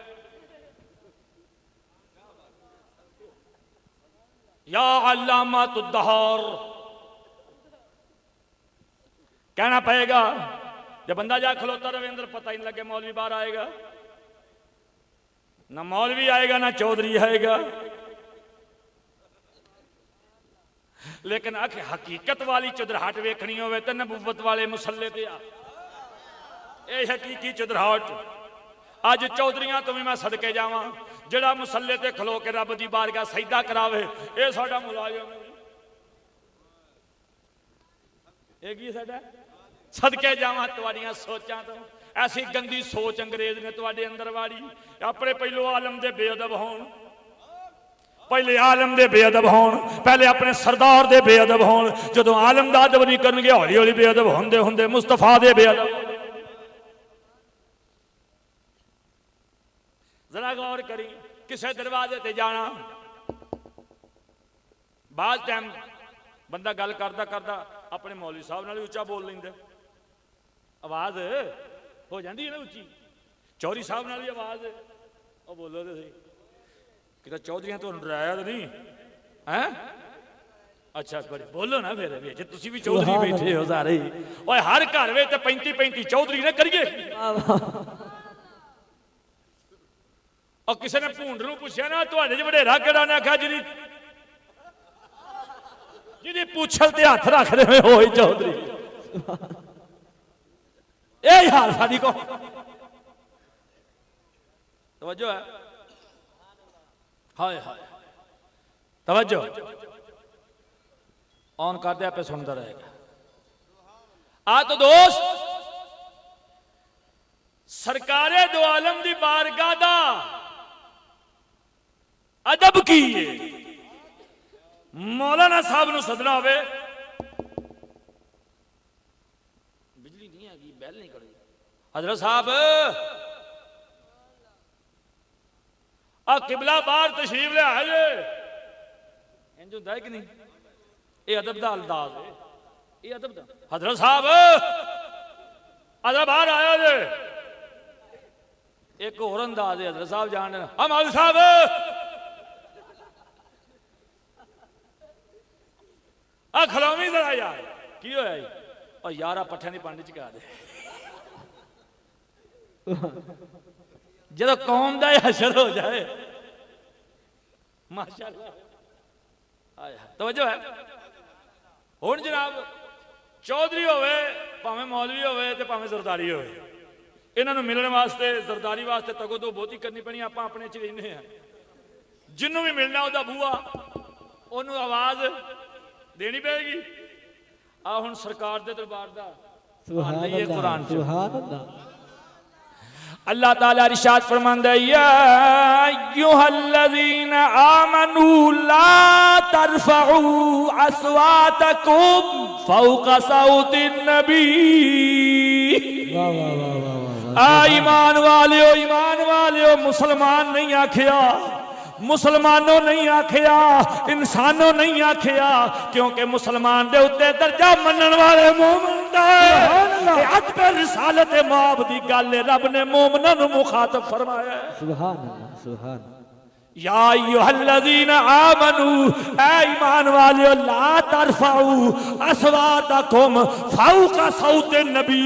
या अल्लामातुद्दहर कहना पड़ेगा। जब बंदा जा खलोता रहे अंदर पता ही नहीं लगे मौलवी बाहर आएगा, ना मौलवी आएगा ना चौधरी आएगा। लेकिन हकीकत वाली चुदराहट वेखनी होवे ते नबुव्वत वाले मुसल्ले ते आ, ये हकीकी चुदराहट। अज चौधरियां तो भी मैं सदके जावां, जिहड़ा मुसल्ले ते खलो के रब दी बारगाह सजदा करावे, ये साडा मुलाजिम है। ये की साडा सदके जावां तुहाडियां सोचां तो। ऐसी गंदी सोच अंग्रेज ने तुहाडे अंदर वाड़ी। अपने पहलो आलम दे बेअदब होण, पहले आलम दे बेअदब होण, पहले अपने सरदार दे बेअदब होण। जदों आलम दा अदब नहीं करनगे हौली हौली बेअदब होंदे होंदे मुस्तफा दे बेअदब। जरा गौर करी, किसी दरवाजे ते जाना, बाद टाइम बंदा गल करदा करदा अपने मौलवी साहब नाल उच्चा बोल लैंदा, आवाज हो जाती है ना उच्ची। चौधरी साहब नाल भी आवाज और बोलो तो सही, कि चौधरियां तो डराया तो नहीं है? अच्छा बड़े बोलो ना फिर भी, तुसी भी चौधरी बैठे हो सारे, और हर घर में 35-35 चौधरी ने करिए। और किसी ने भूंड नूं पुछया ना तुहाडे च वडेरा किहड़ा, ने आख्या जिहदी पूछल ते हथ रखदे होए होई चौधरी। यही हाल साडी को तवज्जो है, हाय हाय तवज्जो ऑन कर दे, आपे सुनता रहेगा। आ तो दोस्त सरकारे दो आलम दी बारगाह दा अदब की है। मौलाना साहब नूं सदना होवे, बिजली नहीं आ गई, बैल नहीं करी, हजरत साहब आ किबला बाहर तशरीफ ले आए जे, इंज हुंदा है कि नहीं? ये अदब दा अंदाज है, ये अदब दा। हजरत साहब अदब बाहर आया जे, एक होर अंदाज है हजरत साहब जान, हम मौलवी साहब आ खलोवी जरा यार, की होया जी? और यार आ पट्ठे दी पंड चका दे, जदों कौम दा हशर हो जाए, माशाअल्लाह तवज्जो है। हुण जनाब चौधरी होवे, भावें मौलवी होवे ते भावें जरदारी होवे, इन्हां नूं मिलण वास्ते जरदारी वास्ते तगो तो बहुती करनी पैनी। आपां अपने च रहिंदे हां, जिन्नू भी मिलना उहदा बूआ ओनू आवाज देनी पेगी। आ हुण सरकार दे दरबार दा सुभान अल्लाह, कुरान सुभान अल्लाह। अल्लाह ताला इरशाद फरमांदा है, या अय्युहल्लज़ीना आमनू ला तरफऊ अस्वातकुम फौका सौतिन नबी। वाह वाह वाह वाह वाह। ईमान वालियो मुसलमान नहीं आखिया, मुसलमानों नहीं आखिया, इंसानों नहीं आखिया, क्योंकि मुसलमान दे उत्ते दर्जा मनन वाले मोमिन दा है। अज पे रिसालत मौब दी गल रब ने मोमिनां नूं मुखातब फरमाया। सुभान अल्लाह, सुभान। या अय्युहल्लज़ीना आमनू, ऐ ईमान वालियो, ला तरफऊ अस्वातकुम फौका सौते नबी।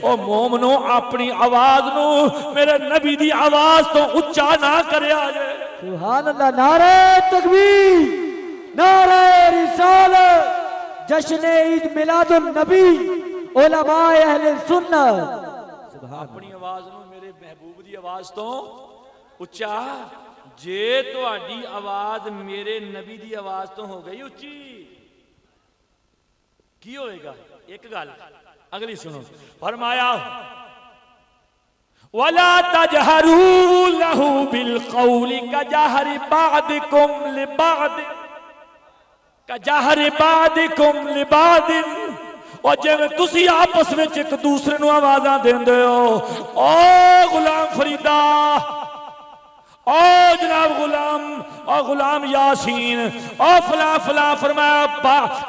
ओ मोमिनो अपनी आवाज नू मेरे नबी दी आवाज तो उच्चा ना करया जे। सुभान अल्लाह। नारे तकबीर, नारे रिसालत, जश्न ईद मिलादुन नबी, उलमाए अहले सुन्नत। अपनी आवाज नू मेरे महबूब दी आवाज तो उच्चा। जे तुहाडी आवाज मेरे नबी दी आवाज तो हो गई उच्ची, की होएगा? एक गल अगली सुनो, फरमाया वला तजहरू लहू बिल कौली कजहरि बादिकुम लिबाद, कजहरि बादिकुम लिबादिन। और जिवें तुसी आपस में एक दूसरे नूं आवाज़ां देंदे हो, ओ गुलाम फरीदा, ओ जनाब गुलाम, ओ गुलाम यासीन, ओ फला फला, फरमाया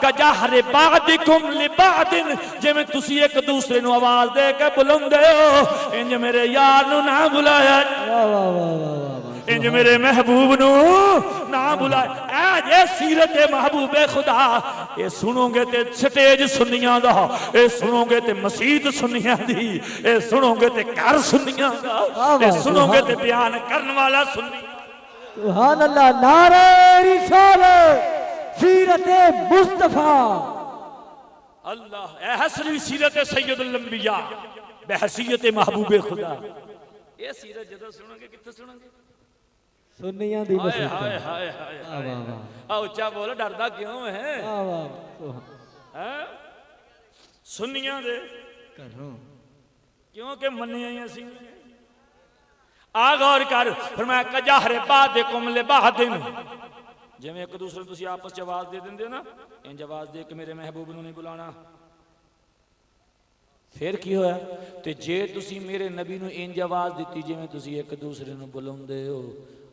कजहरि बादिकुम लिबादिन, जिवें तुसी एक दूसरे नूं आवाज़ दे के बुलांदे हो, इंज मेरे यार नूं ना बुलाया, वाह वाह वाह वाह, इंज मेरे महबूब नूं ना बुलाया। ऐ जे सीरत महबूबे खुदा, ये सुनोगे ते स्टेज सुन्नियां दा, ये सुनोगे ते मसीत सुन्नियां दी, ये सुनोगे ते घर सुन्नियां दा, ये सुनोगे ते बयान करने वाला सुन्नी। सुभान अल्लाह। नारे रिसालत, सीरत मुस्तफा। अल्लाह ए हसरी सीरत सैयदुल अंबिया बहसीयत महबूबे खुदा। ये सीरत जदों सुनोगे कित्थे सुनोगे? सुन्नियां दी हाय मसीत। हाय हाय हाय वाह वाह वाह, आ उच्चा बोल, डरदा क्यों है? वाह वाह। हैं सुन्नियां दे करो क्योंकि मन्नियां सी। आ गौर कर, फरमाया कजहरि बादिकुम लिबादिन, जिवें एक दूसरे नूं तुसीं आपस च आवाज दे दिंदे हो ना, इंज आवाज दे के मेरे महबूब नूं नहीं बुलाना। फिर की होया? ते जे तुसीं मेरे नबी नूं इंज आवाज दित्ती जिवें तुसीं एक दूसरे नूं बुलाउंदे हो,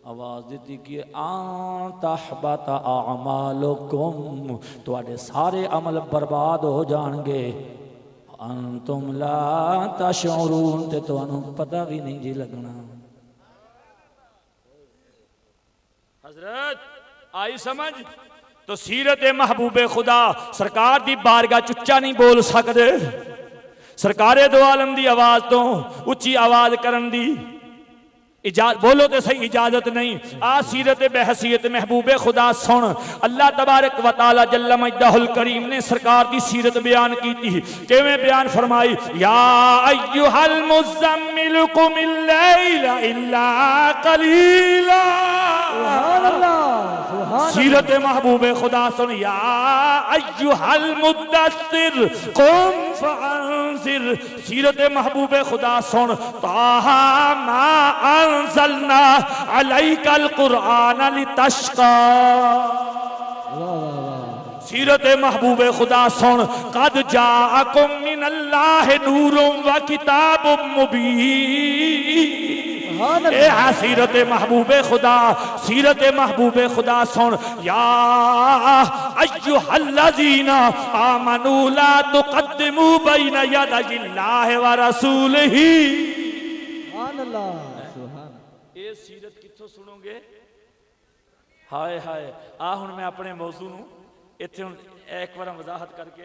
आवाज दी कि तहबता आमालुकुम, तुहाडे सारे अमल बर्बाद हो जाणगे, अंतुम ला तशऊरून, ते तुहानू पता भी नहीं जी लगना। हजरत आई समझ? तो सीरत महबूबे खुदा सरकार दी बारगाह चुच्चा नहीं बोल सकदे, सरकारे दो आलम दी आवाज तो उच्ची आवाज करन दी बोलो तो सही इजाजत नहीं। आ सीरत बहसीयत महबूबे खुदा सुन, अल्लाह तबारक व तआला जल्ल मजदहुल करीम ने सरकार की सीरत बयान की थी। किवें बयान फरमाई? या अय्युहल मुज़म्मिल कुमिल लैला इल्ला कलीला, सुभान अल्लाह, सुभान सीरत महबूब खुदा सुन। या अय्युहल मुद्दस्सिर कुम फअंजिर, सीरत महबूब खुदा सुन। ताहा मा अंज़लना अलैकल कुरआन लितश्का, सीरत महबूब खुदा सुन। कद जाअकुम मिनल्लाहि नूरुम व किताबुम मुबीन, ए सीरत महबूब खुदा, सीरत महबूब खुदा सुन। या अय्युहल्लज़ीना आमनू ला तुक़द्दिमू बैना यदायिल्लाहि व रसूलिही। सुभान अल्लाह, सुभान। ये सीरत कित्थों सुनोगे? हाय हाय। आ हुण मैं अपने मौजू नूं इत्थे हुण एक बार वजाहत करके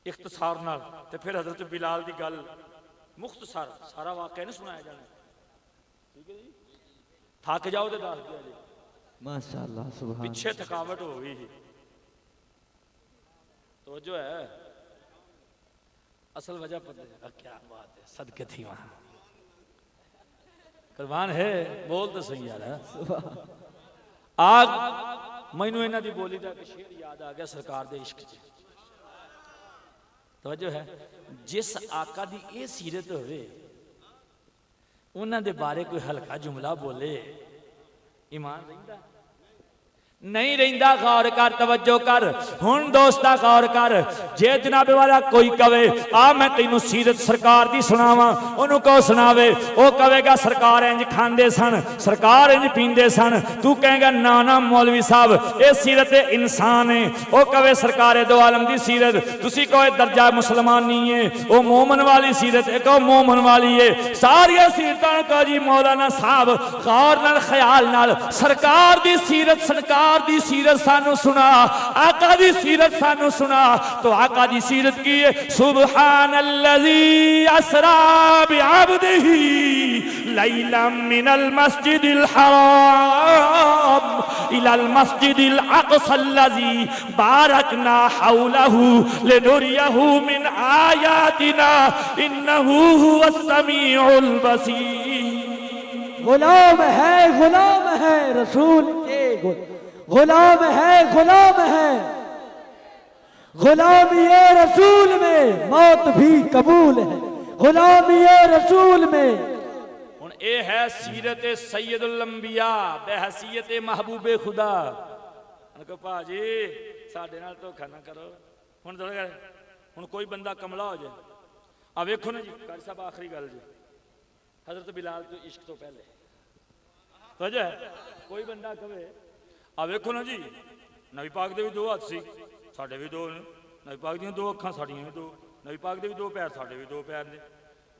इख्तिसार नाल ते फिर हजरत बिलाल दी गल मुख्तसर, सारा वाकया नहीं सुनाया जाना, ठीक है जी? थक जाओ तो दस दिया जी, माशाअल्लाह, सुभान। पिछे थकावट हो गई तो जो है असल वजह पता है क्या बात है, सदके थी वहां कुर्बान है, बोल तो सही यार। आग मैनू इन्हां दी बोली दा शेर याद आ गया सरकार दे इश्क च। तवज्जो है, जिस आका दी ये सीरत होवे उन्हां दे बारे कोई हल्का जुमला बोले ईमान रहिंदा नहीं रहिंदा। गौर कर, तवज्जो कर। हुण दोस्ता गौर कर, जे जनाबे वाला कोई कवे आ मैं तेनू सीरत सरकार दी सुनावा, ओनू को सुनावे, ओ कहेगा सरकार इंज खांदे सन, सरकार इंज पींदे सन, तू कहेगा ना ना मौलवी साहब ये सीरत इंसान है। ओ कहे सरकार दो आलम दी सीरत, तुसी कहो दर्जा मुसलमानी है, ओ मोमन वाली सीरत एक मोमन वाली है। सारिया सीरतां को जी मौलाना साहब गौर नाल ख्याल नाल सरकार दी सीरत, सरकार दी सीरत सानू सुना, आका दी सीरत सानू सुना। तो आका दी सीरत की है, सुब्हानल्लज़ी असरा बिअब्दिही लैलन मिनल मस्जिदिल हराम इलल मस्जिदिल अक़सल्लज़ी बारकना हौलहू लिनुरियहू मिन आयातिना इन्नहू हुवस समीउल बसीर। गुलाम है रसूल के, गुलाम है गुलाम ये रसूल में मौत भी कबूल है, गुलाम ये रसूल में। हुण ए है सीरत सैयदुल अंबिया बेहसीयत महबूबे खुदा। उनको भाजी साडे नाल धोखा ना करो। हुण हुण कोई बंदा कमला हो जाए, आ वेखो ना जी कारी साहब आखिरी गल जी, हजरत बिलाल तो इश्क तो पहले वजह कोई बंदा कहे आ वेखो ना जी नबी पाक दे भी दो हाथ सी, साडे भी दो ने, नबी पाक दी दो अखां साडियां भी दो, नबी पाक दे भी दो पैर साडे भी दो पैर ने,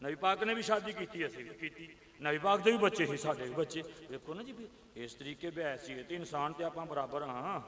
नबी पाक ने भी शादी की असीं भी कीती, नबी पाक दे भी बच्चे ही साडे भी बच्चे। देखो ना जी इस तरीके बहसीयत इंसान ते आपां बराबर हाँ।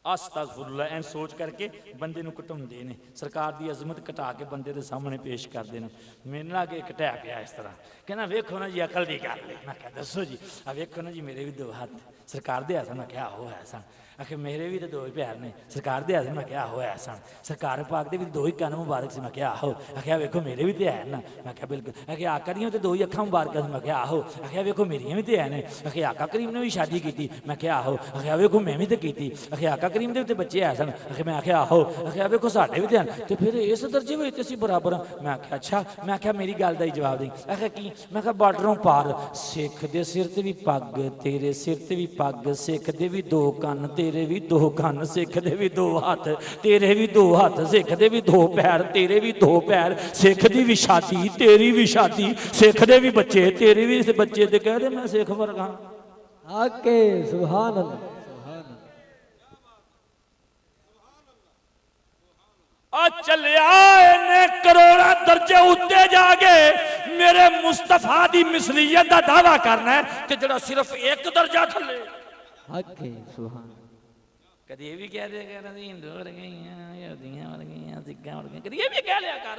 अस्तगफुरुल्लाह ऐन सोच करके बंदे नूं घटाउंदे ने, सरकार दी अजमत घटा के बंदे दे सामने पेश करदे ने। मेरे नाल अगे घटा पिया इस तरह कहना वेखो ना जी अकल दी गल है। मैं कहा दसो जी, आ वेखो ना जी मेरे भी दो हाथ सरकार दे हसन। मैं क्या हो है सन? आखिर मेरे भी तो दो ही पैर ने सरकार दे हसन। मैं क्या होया सन? सरकार पाक दे भी दो ही कान मुबारक से। मैं क्या हो? आखिया वेखो मेरे भी तो है ना। मैं क्या बिल्कुल। आखिर आका दियां तो दो ही अखां मुबारक से। मैं क्या हो? आखिया वेखो मेरियां भी तो है ने। आखिर आका करीम ने भी शादी की। मैं क्या हो? आखिया वेखो मैं भी तो की। आखिर आका करीम दे भी बच्चे है सन। आखिर मैं आखिया हो? आखिया वेखो साडे भी तो हैं, तो फिर इस दर्जे में असीं बराबर हाँ। मैं आखिया अच्छा। मैं आखिया मेरी गल दा ही जवाब दी। आखिया की? मैं आखिया बार्डरों पार सिख दे सिर ते भी पग, तेरे सिर ते भी पग, सिख दे भी दो कन, तेरे भी दो कन, सिख दे भी दो हाथ, तेरे भी दो हाथ, सिख दे भी दो पैर, तेरे भी दो पैर, सिख दी भी शादी, तेरी भी शादी, सिख दे भी बच्चे, तेरे भी बच्चे। ते कह दे मैं सिख वर्गा आके। सुभान अल्लाह, सुभान आ चलिया इन्हें करोड़ा दर्जे उत्ते जाके मेरे मुस्तफा दी मिसलियत दा दावा करना है कि जड़ा सिर्फ एक दर्जा थले। आके सुभान। कभी ये भी कह दिया कर हिंदू वर्गे यहूदियां वर्गे सिक्का वर्गे, कभी ये भी कह लिया कर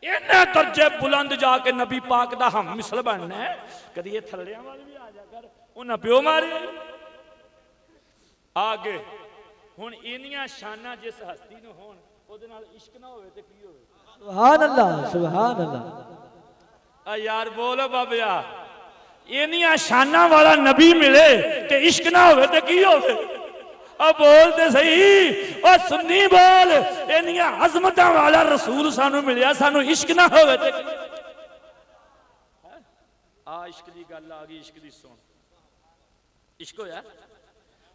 इन्हें दर्जे बुलंद जाके नबी पाक दा हम मिसल बनना है। कभी ये थल्लियां वाले भी आ जा कर उन्हें प्यो मारे आगे। हुण इन्नियां शाना जिस हस्ती नूं होण ओदे नाल इश्क ना होवे ते की होवे? सुभान अल्लाह, सुभान अल्लाह। आ यार बोलो बाबिया इनिया शाना वाला नबी मिले ते इश्क ना होवे ते की होवे? अब बोल दे सही ओ सुन्नी बोल, इनिया अजमत वाला रसूल सानू मिलिया, सानू इश्क ना होवे ते आ इश्क दी गल आ गई। इश्क दी सुन, इश्क होया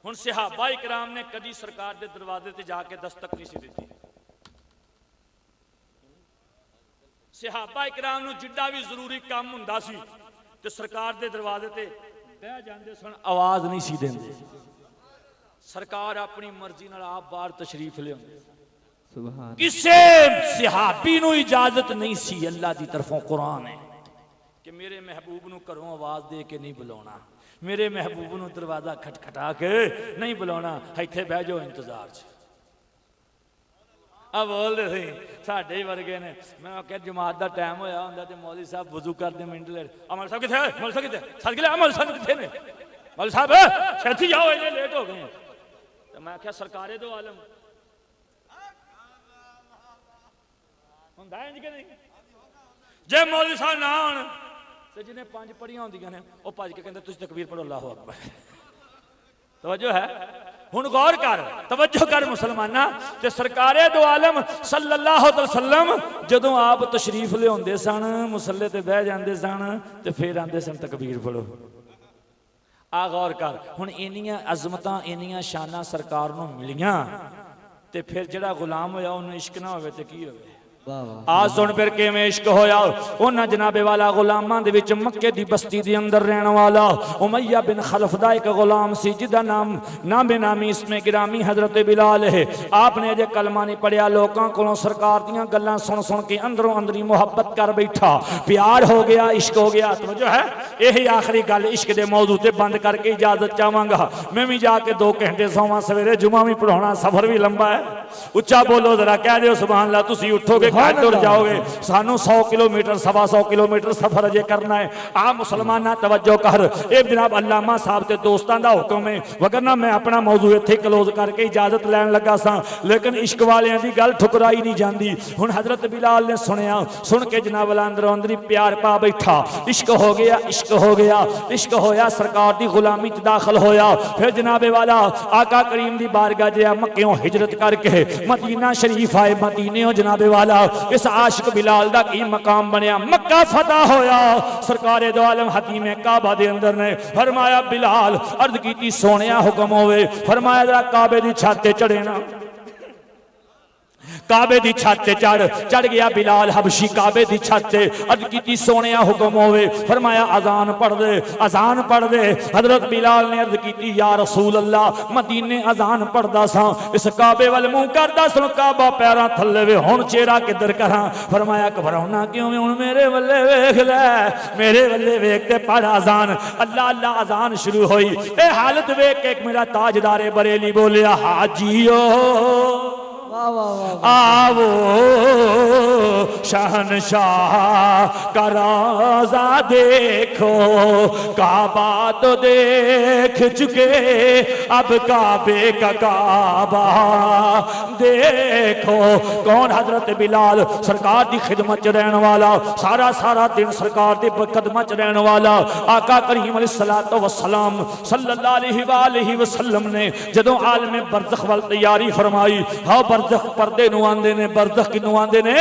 हुण सहाबा इकराम ने कदी सरकार दे दरवाजे ते जाके दस्तक नहीं सी दित्ती। सहाबा इकराम नूं जिड्डा भी जरूरी काम हुंदा सी ते सरकार दे दरवाजे ते बह जांदे सन, आवाज नहीं सी देंदे। सरकार अपनी मर्जी नाल आप बाहर तशरीफ लियाउंदे। सुभान किसे सहाबी नूं इजाजत नहीं सी, अल्लाह दी तरफों कुरान है कि मेरे महबूब नूं घरों आवाज दे के नहीं बुलाना, मेरे महबूब नूं दरवाजा खटखटा के नहीं बुलाना, इत्थे बह जाओ इंतजार च। अब बोलते सी साडे वर्गे ने, मैं क्या जमात का टाइम होया हुंदा ते मौलवी साहब वजू करते मिंट ले, अमल साहब किथे, मौलवी साहब किथे, सद गए अमल साहब किथे ने, मौलवी साहब छेती जाओ इन्ने लेट हो गए। तो मैं क्या सरकारे दो आलम हुंदा इंज के नहीं, जे मौलवी साहब ना आउण ते जिन्हें 5 पढ़ियां होंदियां ने वो भज के कहंदे तुसीं तकबीर पढ़ो अल्लाहु अकबर। तवज्जो है, हुण गौर कर, तवज्जो कर मुसलमाना। ते सरकारे दो आलम सल्लल्लाहु अलैहि वसल्लम जदों आप तशरीफ लियाउंदे सन, मुसल्ले ते बह जांदे सन ते फिर आंदे सन तकबीर पढ़ो। आ गौर कर, हुण इन्नियां अजमतां इन्नियां शानां सरकार नूं मिलियां ते फिर जिहड़ा गुलाम होया उन्हें इश्क ना होवे ते की होवे? आ सुन फिर किवें इश्क होया। उन्हां जनाबे वाला गुलामां दे विच मक्के दी बस्ती दे अंदर रहने वाला उमैया बिन खलफ दा एक गुलाम सी जिदा नाम नामे नामी इसमें गिरामी हजरत बिलाल है। आपने अजे कलमा नहीं पढ़िया, लोकां कोलों सरकार दीयां गल्लां सुन सुन के अंदरों अंदरी मुहब्बत कर बैठा, प्यार हो गया, इश्क हो गया। तवज्जो है, यही आखिरी गल इश्क दे मौजू ते बंद करके इजाजत चाहांगा। मैं भी जाके 2 घंटे सोवां, सवेरे जुमा भी पढ़ाउणा, सफर भी लंबा है। उच्चा बोलो जरा, कह दिओ सुभान अल्लाह। तुसीं उठोगे घर तुर जाओगे, सानू 100 किलोमीटर 125 किलोमीटर सफर अजे करना है। आ मुसलमाना तवज्जो कर, ये जनाब अल्लामा साहब ते दोस्तां दा हुक्म है, वगरना मैं अपना मौजू इत्थे क्लोज करके इजाजत लैन लगा सा। लेकिन इश्क वालियां दी गल ठुकराई नहीं जाती। हुण हजरत बिलाल ने सुनिया, सुन के जनाब वाला अंदरों अंदरी प्यार पा बैठा, इश्क हो गया, इश्क हो गया, इश्क होया, सरकार दी गुलामी च दाखिल होया। फिर जनाबे वाला आका करीम दी बारगाह च मक्कियों हिजरत करके मदीना शरीफ आए। मदीने जनाबे वाला इस आशिक बिलाल दा की मकाम बनया, मक्का फतह होया। सरकारे दो आलम हकीम काबा दे अंदर ने फरमाया बिलाल, अर्ज की सोनिया हुक्म होवे, फरमाया जरा काबे दी छत ते चढ़े ना। काबे दी छत ते चढ़ गया बिलाल हबशी काबे दी छत ते। अर्ज की सोनिया हुक्म होवे, फरमाया अजान पढ़ दे, अजान पढ़ दे। हजरत बिलाल ने अर्ज की या रसूल अल्लाह, मदीने अजान पढ़दा सा, इस काबे वाल मुंह करदा सुन, काबा पैरां थल्ले वे, हुण चेहरा किधर करां? फरमाया घबराउना क्यों, हुण मेरे वल्ले वेख लै, मेरे वल्ले वेख के पढ़ अजान। अल्लाह अल्लाह अजान शुरू होई। ए हालत वेख के एक मेरा ताजदारे बरेली बोलिया, हाजियो आवो शहनशाह का राजा देखो, काबा तो देख चुके, अब काबे का काबा देखो। कौन? हजरत बिलाल, सरकार की खिदमत च रहने वाला, सारा सारा दिन सरकार की खिदमत च रहने वाला आका करीम अलैहिस्सलातु वस्सलाम सल्लल्लाहु अलैहि वसल्लम ने जदों आलम बरज़ख वाल तैयारी फरमाई। हाँ बरज़ख पर्दे नूं आंदे ने, बरज़ख किनूं आंदे ने?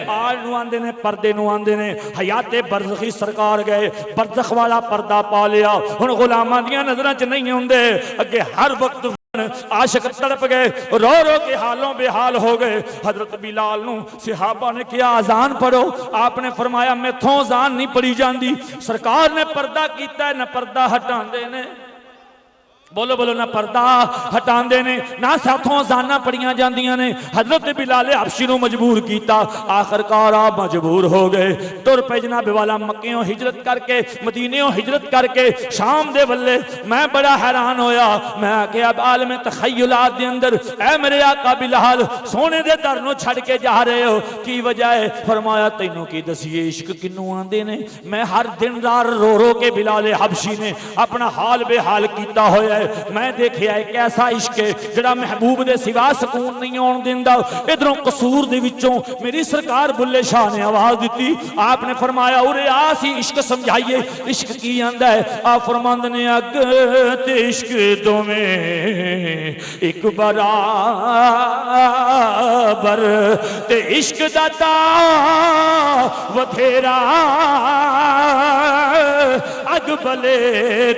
आल नूं आंदे ने, पर्दे नूं आंदे ने। हयाते बरज़खी सरकार गए, बरज़ख वाला पर्दा पा लिया। हुण गुलामां दियां नज़रां च नहीं हुंदे, अगे हर वक्त आशिक तड़प गए, रो रो के हालों बेहाल हो गए। हजरत बिलाल नूं सहाबा ने किया अजान पढ़ो, आपने फरमाया मैथों अजान नहीं पढ़ी जाती। सरकार ने पर्दा कीता, न पर्दा हटांदे ने, बोलो बोलो, ना पर्दा हटांदे ने, ना साथों अजाना पढ़ियां जांदियां ने। हजरत बिलाल हबशी नूं मजबूर कीता, आखिरकार आप मजबूर हो गए, तुर पे जनाब वाला मक्कियों हिजरत करके, मदीनेों हिजरत करके शाम दे वल्ले। मैं बड़ा हैरान होया, मैं आख्या आलम तखय्युलात दे अंदर ऐ मेरे आका बिलाल सोने दे दर नूं छड़ के जा रहे हो, की वजह है? फरमाया तैनूं की दसीए इश्क किनूं आंदे ने। मैं हर दिन रात रो रो के बिलाल हबशी ने अपना हाल बेहाल कीता होया। है। मैं देखिया एक ऐसा इश्क है जिहड़ा महबूब दे सिवा सकून नहीं आउण दिंदा। इधरों कसूर दे विचों मेरी सरकार बुल्ले शाह ने आवाज दी। आपने फरमाया उरे आसी इश्क समझाइए, इश्क की आंदा है। आप फरमांद ने अग ते इश्क दोवें एक बराबर ते इश्क दाता वथेरा अग बले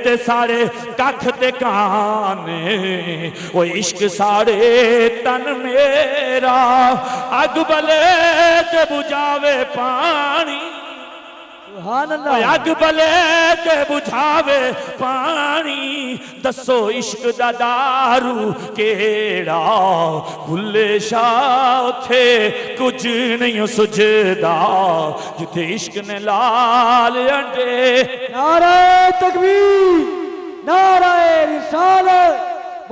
ते सारे कख ते काने वो इश्क सारे तन मेरा अग बले ते बुझावे पानी सुभान अल्लाह। अग बले ते बुझावे पानी दसो इश्क दा दारू केड़ा भुल्ले शाह थे कुछ नहीं सुझदा जिथे इश्क ने लाल अंडे। नारे तकबीर, नारे रिसालत,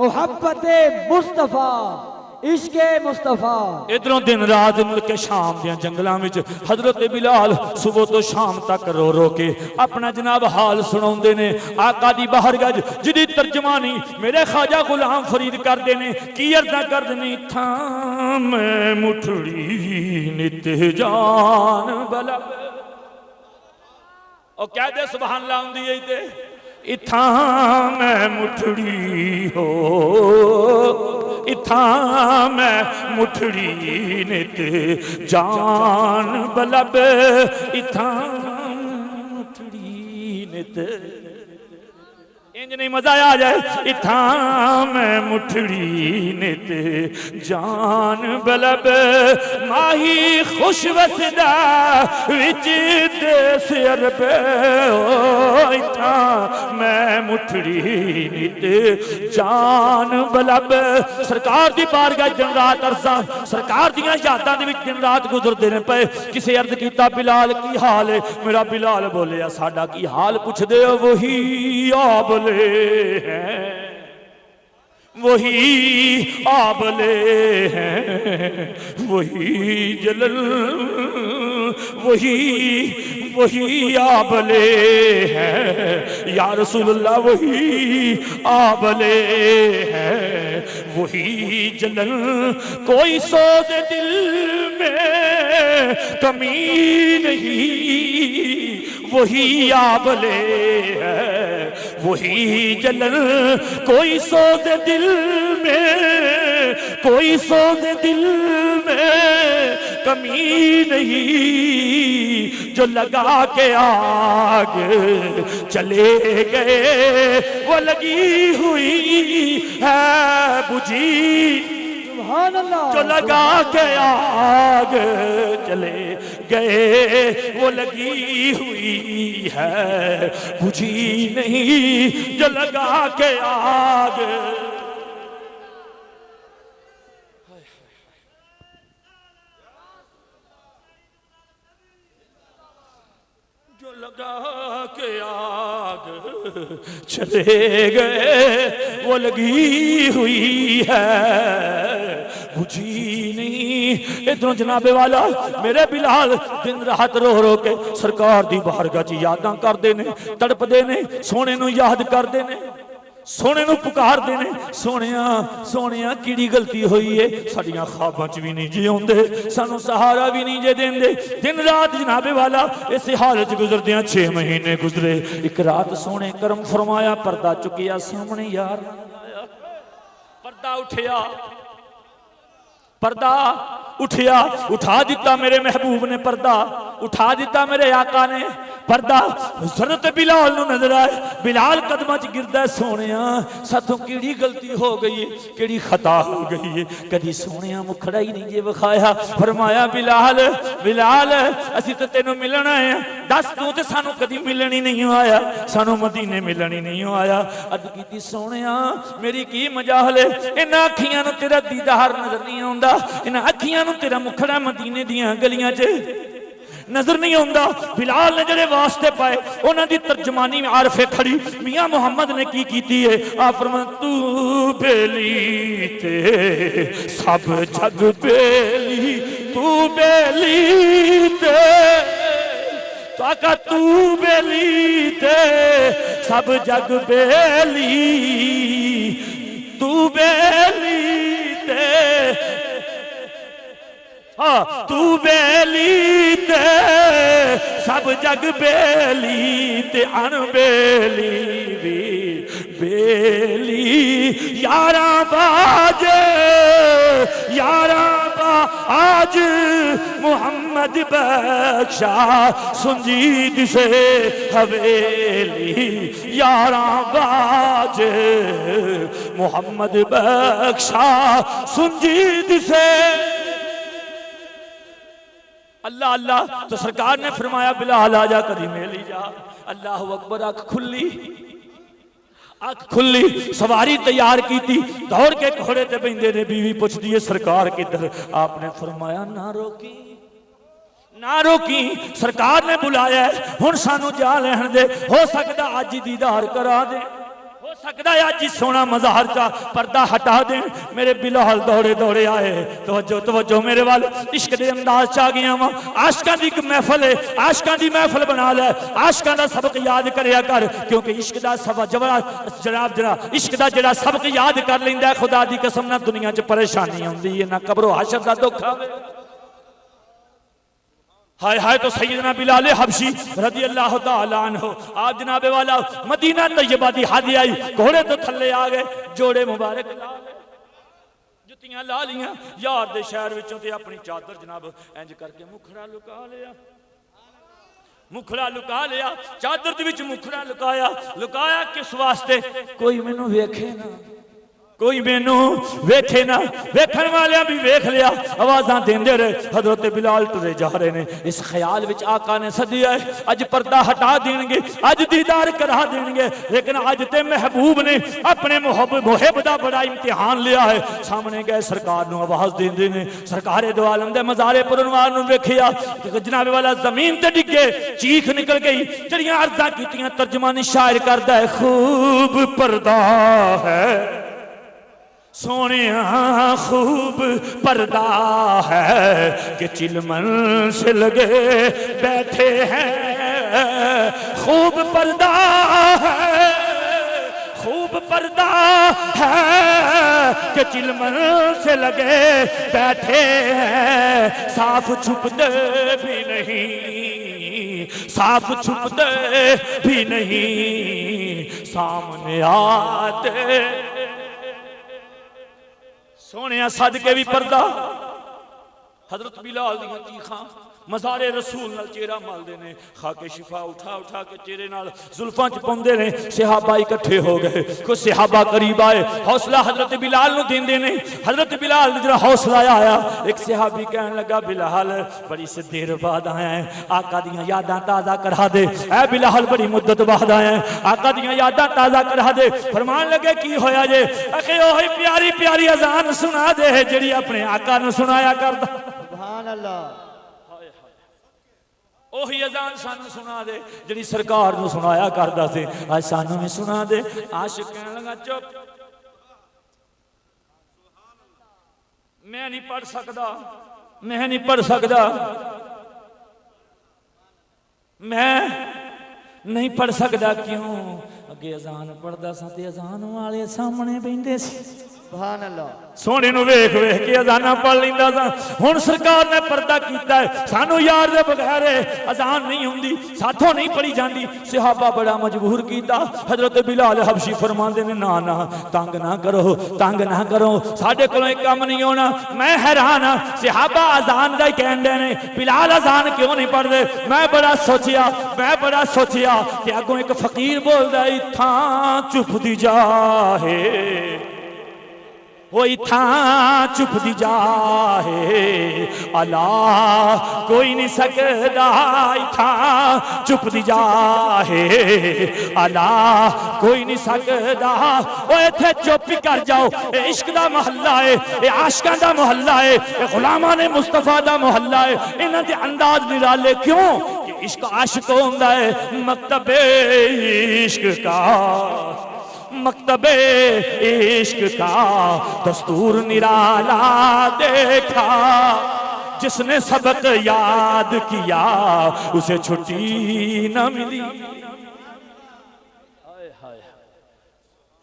मोहब्बते मुस्तफा, इश्के मुस्तफा। इधरों दिन रात मुल्क शाम दियां जंगलों में हजरत बिलाल सुबह तो शाम तक रो रो के अपना जनाब हाल सुनाउंदे ने। आका दी बारगाह जिहदी तर्जमानी मेरे ख्वाजा गुलाम फरीद करदे ने। की अर्ज़ा करदे ने थाम मुठड़ी नित जान बला ओ कह दे सुभान अल्लाह हुंदी है ते इथा मैं मुठड़ी हो इथा मैं मुठड़ी नित जान बलब इथा मुठड़ी नित इंज नहीं मजा आ जाए। इथा मैं मुठड़ी नित जान बलब माही खुश वसदा विच देस अरब इथा मैं मुठड़ी नित जान बलब। सरकार दी बारगाह दिन रात अरसा सरकार दियां यादां दे विच दिन रात गुजरदे ने पे। किसे अर्ज कीता बिलाल की हाल है? मेरा बिलाल बोलिया साडा की हाल पुछदे हो वही आबले हैं वही आबले हैं वही जलल वही आबले हैं या रसूलुल्लाह वही आबले हैं वही जलल कोई सोच दिल में कमी नहीं वही आबले है वही जलन कोई सोच दिल में कोई सोच दिल में कमी नहीं जो लगा के आग चले गए वो लगी हुई है बुझी। सुभान अल्लाह। जो लगा के आग चले गए वो लगी हुई है बुझी नहीं जो लगा के आग। जो लगा के आग चले गए वो लगी हुई है बुझी नहीं। इधरों जनाबे वाला मेरे बिलाल दिन रात रो रो के सरकार दी बारगाह च यादां करदे ने तड़पदे ने सोने नूं याद करदे ने सोने नूं पुकारदे ने। सोनिया सोनिया किहड़ी गलती हुई है साडियां ख्वाबां च भी नहीं जे आउंदे सानू सहारा भी नहीं जे देंदे। दिन रात जनाबे वाला इस हालत च गुजरदियां 6 महीने गुजरे। एक रात सोने करम फरमाया पर्दा चुकिया सामने यार पर्दा उठिया पर्दा उठिया उठा दिता मेरे महबूब ने पर्दा उठा दिता मेरे आका ने पर्दा। हज़रत बिलाल नूं नजर आए बिलाल कदमां च गिरदा सोनिया साथों किहड़ी गलती हो गई है किहड़ी खता हो गई है कदी सोनिया मुखड़ा ही नहीं जे विखाया। फरमाया बिलाल बिलाल असीं ते तेनों मिलन आए हैं दस तू ते सानू कदी मिलन ही नहीं आया सानू मदीने मिलन ही नहीं आया। अद कीती सोनिया मेरी की मजाल है इन्हां अखियां नूं तेरा दीदार नजर नहीं आउंदा इन्हां अखियां नूं तेरा मुखड़ा मदीने दियां गलियां च नजर नहीं आउंदा। बिलाल ने जड़े वास्ते पाए उन्हां दी तर्जमानी में आरफे खड़ी मियां मुहम्मद ने की कीती है। आप फरमान तू बेली ते सब जग बेली तू बेली ते तो आका तू बेली ते सब जग बेली, तू बेली ते हाँ तू बेली ते सब जग बेली ते अनबेली भी बेली। यारा बाजे यारा आज मोहम्मद बख्शा सुंजीद से हवेली, यारा बाजे मोहम्मद बख्शा सुंजीद से। अल्लाह अल्लाह तो सरकार ने फरमाया बिलाल आजा कदी मेली जा। अल्लाह अकबर, अख खुली, अख खुली, सवारी तैयार की थी, दौड़ के घोड़े ते बहिंदे ने, बीवी पुछदी है सरकार किधर? आपने फरमाया ना रोकी ना रोकी, सरकार ने बुलाया हुण सानू जा लैण दे, हो सकदा अज ही दीदार करा दे, हो सकदा है अज ही सोना मज़ार चा पर्दा हटा दें। मेरे बिलाल दौड़े दौड़े आए, तवज्जो तवज्जो मेरे वाल, इश्क दे अंदाज च आ गया वा। आशिकां दी एक महफल है, आशिकां दी महफल बना ले, आशिकां दा सबक याद करया कर, क्योंकि इश्क दा सब जनाब जरा इश्क दा जेड़ा सबक याद कर लैंदा है, खुदा दी कसम ना दुनिया च परेशानी आउंदी है, ना कब्रो हाशर दा दुख आवे। हाय हाय तो सैयदना बिलाल हबशी रज़ी अल्लाह तआला अन्हु आप जनाबे वाला मदीना तैयबा दी हादी आई, घोड़े तो थल्ले आ गए, जोड़े मुबारक ला ले, जुतियां ला लियां, यार दे शहर विचों ते अपनी चादर जनाब इंज करके मुखड़ा लुका लिया, मुखड़ा लुका लिया, चादर दे विच मुखड़ा लुकाया, लुकाया किस वास्ते? कोई मैनू वेखे ना, कोई मैनू वेखे ना, वेखण वालियां भी वेख लिया, आवाज़ां देंदे रहे। हजरत बिलाल टुरे जा रहे ने, इस ख्याल विच आका ने सदिया है अज पर्दा हटा देंगे, अज दीदार करा देंगे, लेकिन अज ते महबूब ने अपने मुहिब दा बड़ा इम्तिहान लिया है। सामने गए सरकार नू आवाज़ देंदे ने, सरकारे दो आलम दे मज़ारे पुरनवार नू वेखिया, जनाबे वाला जमीन ते डिगे, चीख निकल गई, जड़ियां अर्ज़ां कीतियां तर्जमानी शायर करदा है, खूब पर्दा है सोने खूब पर्दा है कि चिलमन से लगे बैठे हैं, खूब पर्दा है, खूब पर्दा है कि चिलमन से लगे बैठे हैं, साफ छुपते भी नहीं, साफ छुपते भी नहीं, सामने आते सोने सद के भी पर्दा। हजरत बिलाल दी चीखां मज़ारे रसूल नाल चेहरा मलदे ने, खाके शिफा उठा उठा के चेहरे नाल जुल्फां च पाउंदे ने। सहाबा इकट्ठे हो गए, कुछ सहाबा करीब आए, हौसला हजरत बिलाल नू देंदे ने। हजरत बिलाल ने जरा हौसला आया, एक सहाबी कहन लगा बिलाल बड़ी से देर बाद आया है, आका दियां यादां ताज़ा करा दे। ऐ बिलाल बड़ी मुद्दत बाद आया है, आका दियां यादां ताज़ा करा दे। फरमान लगे की होया जे? आखे ओही प्यारी प्यारी अजान सुना दे जिहड़ी अपने आका नू सुनाया करदा। सुभान अल्लाह। ओही अजान सानू सुना दे जिहड़ी सरकार नू सुनाया करदा सी, आज सानू भी सुना दे। आशिक कहन लगा चुप, मैं नहीं पढ़ सकदा, मैं नहीं पढ़ सकदा, मैं नहीं पढ़ सकदा। क्यों? अगे अजान पढ़दा सा ते अजान वाले सामने बहिंदे सी। सुभान अल्लाह। सोने नू वेख वेख के अजाना पढ़ लैंदा सा। हुण सरकार ने पर्दा कीता है, सानू यार दे बगैर अजान नहीं हुंदी, साथों नहीं पढ़ी जाती। सहाबा बड़ा मजबूर कीता। हजरत बिलाल हबशी फरमांदे ने ना ना तंग ना करो, तंग ना करो, साडे कोलों इह काम नहीं होना। मैं हैरान हां, सहाबा अजान दा ही कहंदे ने, बिलाल अजान क्यों नहीं पढ़दे? मैं बड़ा सोचिया, मैं बड़ा सोचिया कि अगों एक फकीर बोलदा इत्थां चुप दी जाहे, वो इत्थां चुप दी जाहे, अला कोई नहीं सकदा इत्थां चुप दी जाहे, अला कोई नहीं सकदा। ओ इत्थे चुप ही कर जाओ, ये इश्क दा मोहल्ला है, ये आशिकां दा मोहल्ला है, ये गुलामां ने मुस्तफा दा मोहल्ला है। इन्हां दे अंदाज निराले क्यों कि इश्क आशिक होंदा है, मकतबे इश्क का, मकतबे इश्क का दस्तूर निराला देखा, जिसने सबक याद किया उसे छुट्टी न मिली।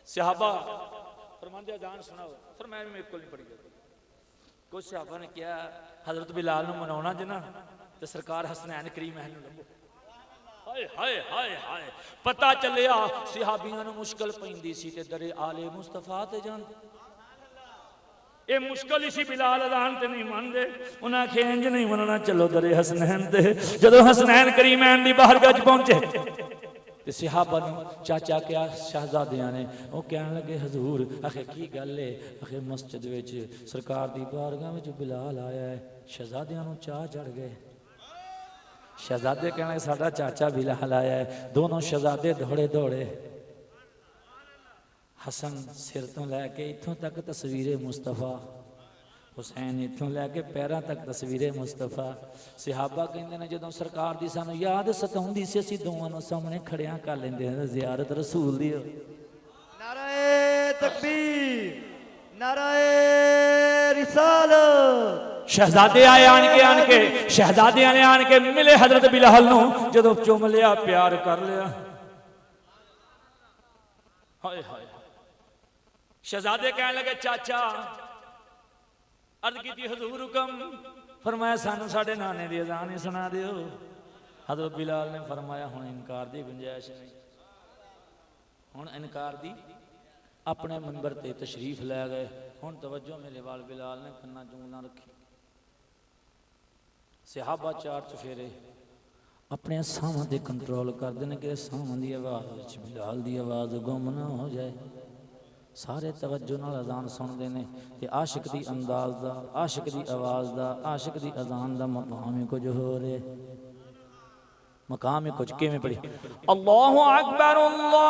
सहाबा फरमाते अजान सुनाओ, फरमाया मेरे को नहीं पड़ी। कुछ सहाबा ने कहा हजरत बिलाल नूं मनाउणा जे ना ते सरकार हसनैन करीम है नूं लभो। हाय हाय हाय हाय, पता चलिया सहाबियां नूं मुश्किल पैंदी सी ते दरे आले मुस्तफा ते जांदे। ये मुश्किल ही सी, बिलाल अजान ते नहीं मानते, उन्हें आखे इंज नहीं मनना, चलो दरे हसनैन ते। जदों हसनैन करीमैन दी बारगाह च पहुंचे ते सहाबा नूं चाचा क्या शहजादियां ने वो कहन लगे हजूर आखे की गल है? आखे मस्जिद विच सरकार दी बारगाह विच बिलाल आया है। शहजादियां नूं चाह चढ़ गए। शहजादे कहने साडा चाचा बिलाल आया है। दोनों शहजादे दौड़े दौड़े, हसन सिर तो लैके इत्थों तक तस्वीर मुस्तफा, हुसैन इत्थों लैके पैरों तक तस्वीर मुस्तफा। सहाबा कहते हैं जदों सरकार दी सानू याद सताउंदी सी असीं दोवां नूं सामने खड़ियां कर लैंदे हैं ज़ियारत रसूल दी। नाराए तकबीर, नाराए रिसालत। शहजादे आए आन के शहजादे ने आन के मिले हजरत बिलाल नूं, जदों चुम लिया प्यार कर लिया। हाय हाय, शहजादे कहने लगे चाचा, अर्ज की हजूर हुक्म, फरमाया सानू साडे नाने दी अजान ही सुना दियो। हजरत बिलाल ने फरमाया हुण इनकार दी गुंजाइश नहीं, हुण इनकार दी। अपने मंबर ते तशरीफ लै गए। हुण तवज्जो मेरे वाल, बिलाल ने कन्ना चूंगना रखी। सहाबा चार चफेरे अपने साहां ते कंट्रोल करदे ने कि साहां दी आवाज़ विच बिलाल दी आवाज़ गुम ना हो जाए। सारे तवज्जो नाल अजान सुनते हैं ते आशिक दी अंदाज दा, आशिक दी आवाज़ दा, आशिक दी अजान दा मकाम ही कुछ हो रहे, मकाम ही कुछ। किवें पढ़ी? अल्लाहु अकबर, अल्लाहु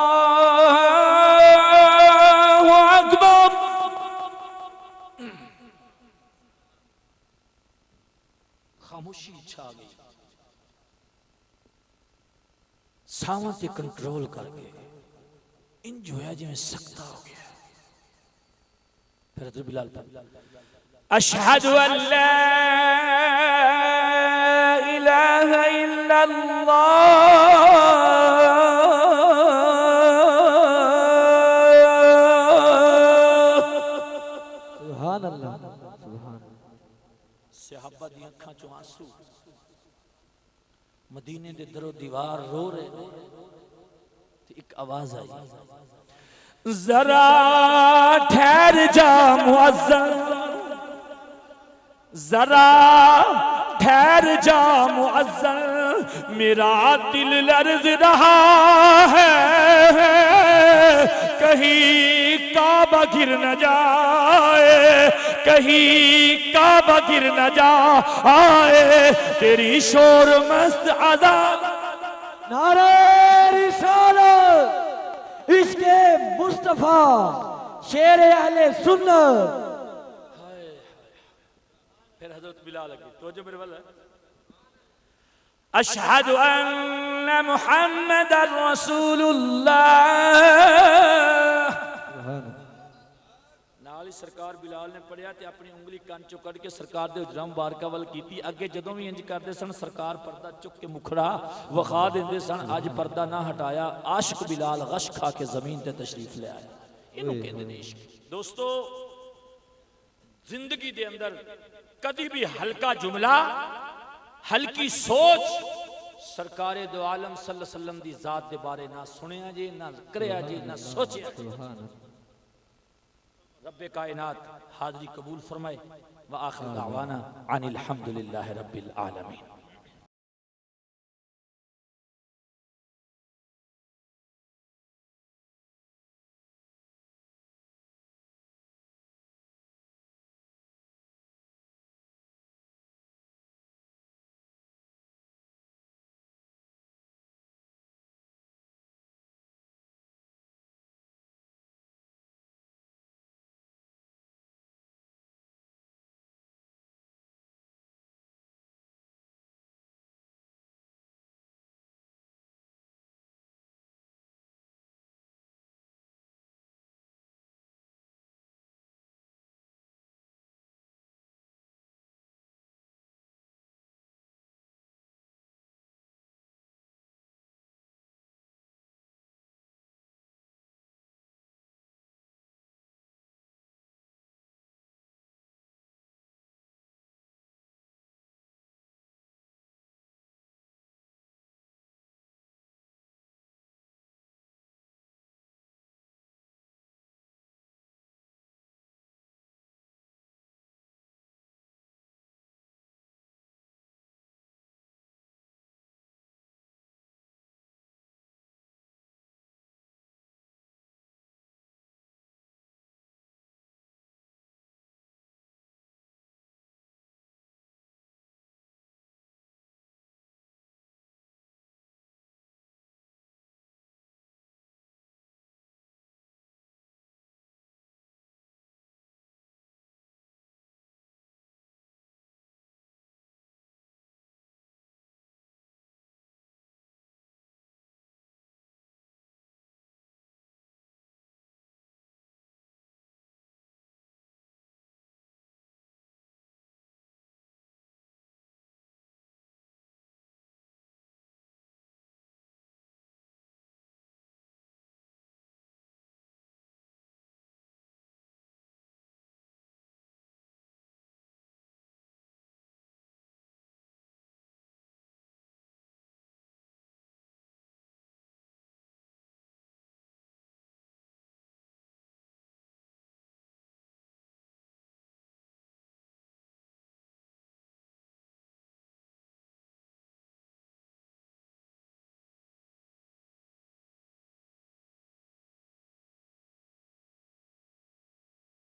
अकबर। खामोशी छा गई। सावां ते कंट्रोल करके इंज होया जिवें सख्ता हो गया। फिर बिलाल अशहदु अल्ला इलाहा इल्लल्लाह सुभान अल्लाह सुभान। सहाबा दी अखां चों आंसू, मदीने दे दरो दीवार रो रहे। एक आवाज आई, जरा ठहर जा मुअज्जन, जरा ठहर जा मुअज्जन, मेरा दिल लर्ज रहा है, कहीं काबा गिर न जाए, कहीं काबा गिर न जाए, तेरी शोर मस्त आजाद। नारे रिसालत, इसके मुस्तफा शेर अहले सुन्नत। फिर हजरत बिलाल लगी तो जो मेरे वाला अशहदु अन्ना मुहम्मदर रसूलुल्लाह। नाल ही सरकार बिलाल ने पढ़िया ते अपनी उंगली कान चों कढ़ के सरकार दे जरम बारका वल कीती। अगे जदों भी इंज करदे सन सरकार पर्दा चुक के मुखड़ा वखा देंदे सन, अज पर्दा ना हटाया। आशिक बिलाल गश खा के जमीन ते तशरीफ ले आया। इन्हों कहते हैं इश्क। दोस्तों, जिंदगी दे अंदर कभी भी हल्का जुमला, हल्की सोच सरकारे दो आलम सल्लल्लाहु अलैहि वसल्लम दी जात दे बारे ना सुनिया जी, ना करया जी, ना सोचिया। रब्बे कायनात हाज़री कबूल फरमाए। व आखिर दावाना अनिल हम्दुलिल्लाहि रब्बिल आलमीन।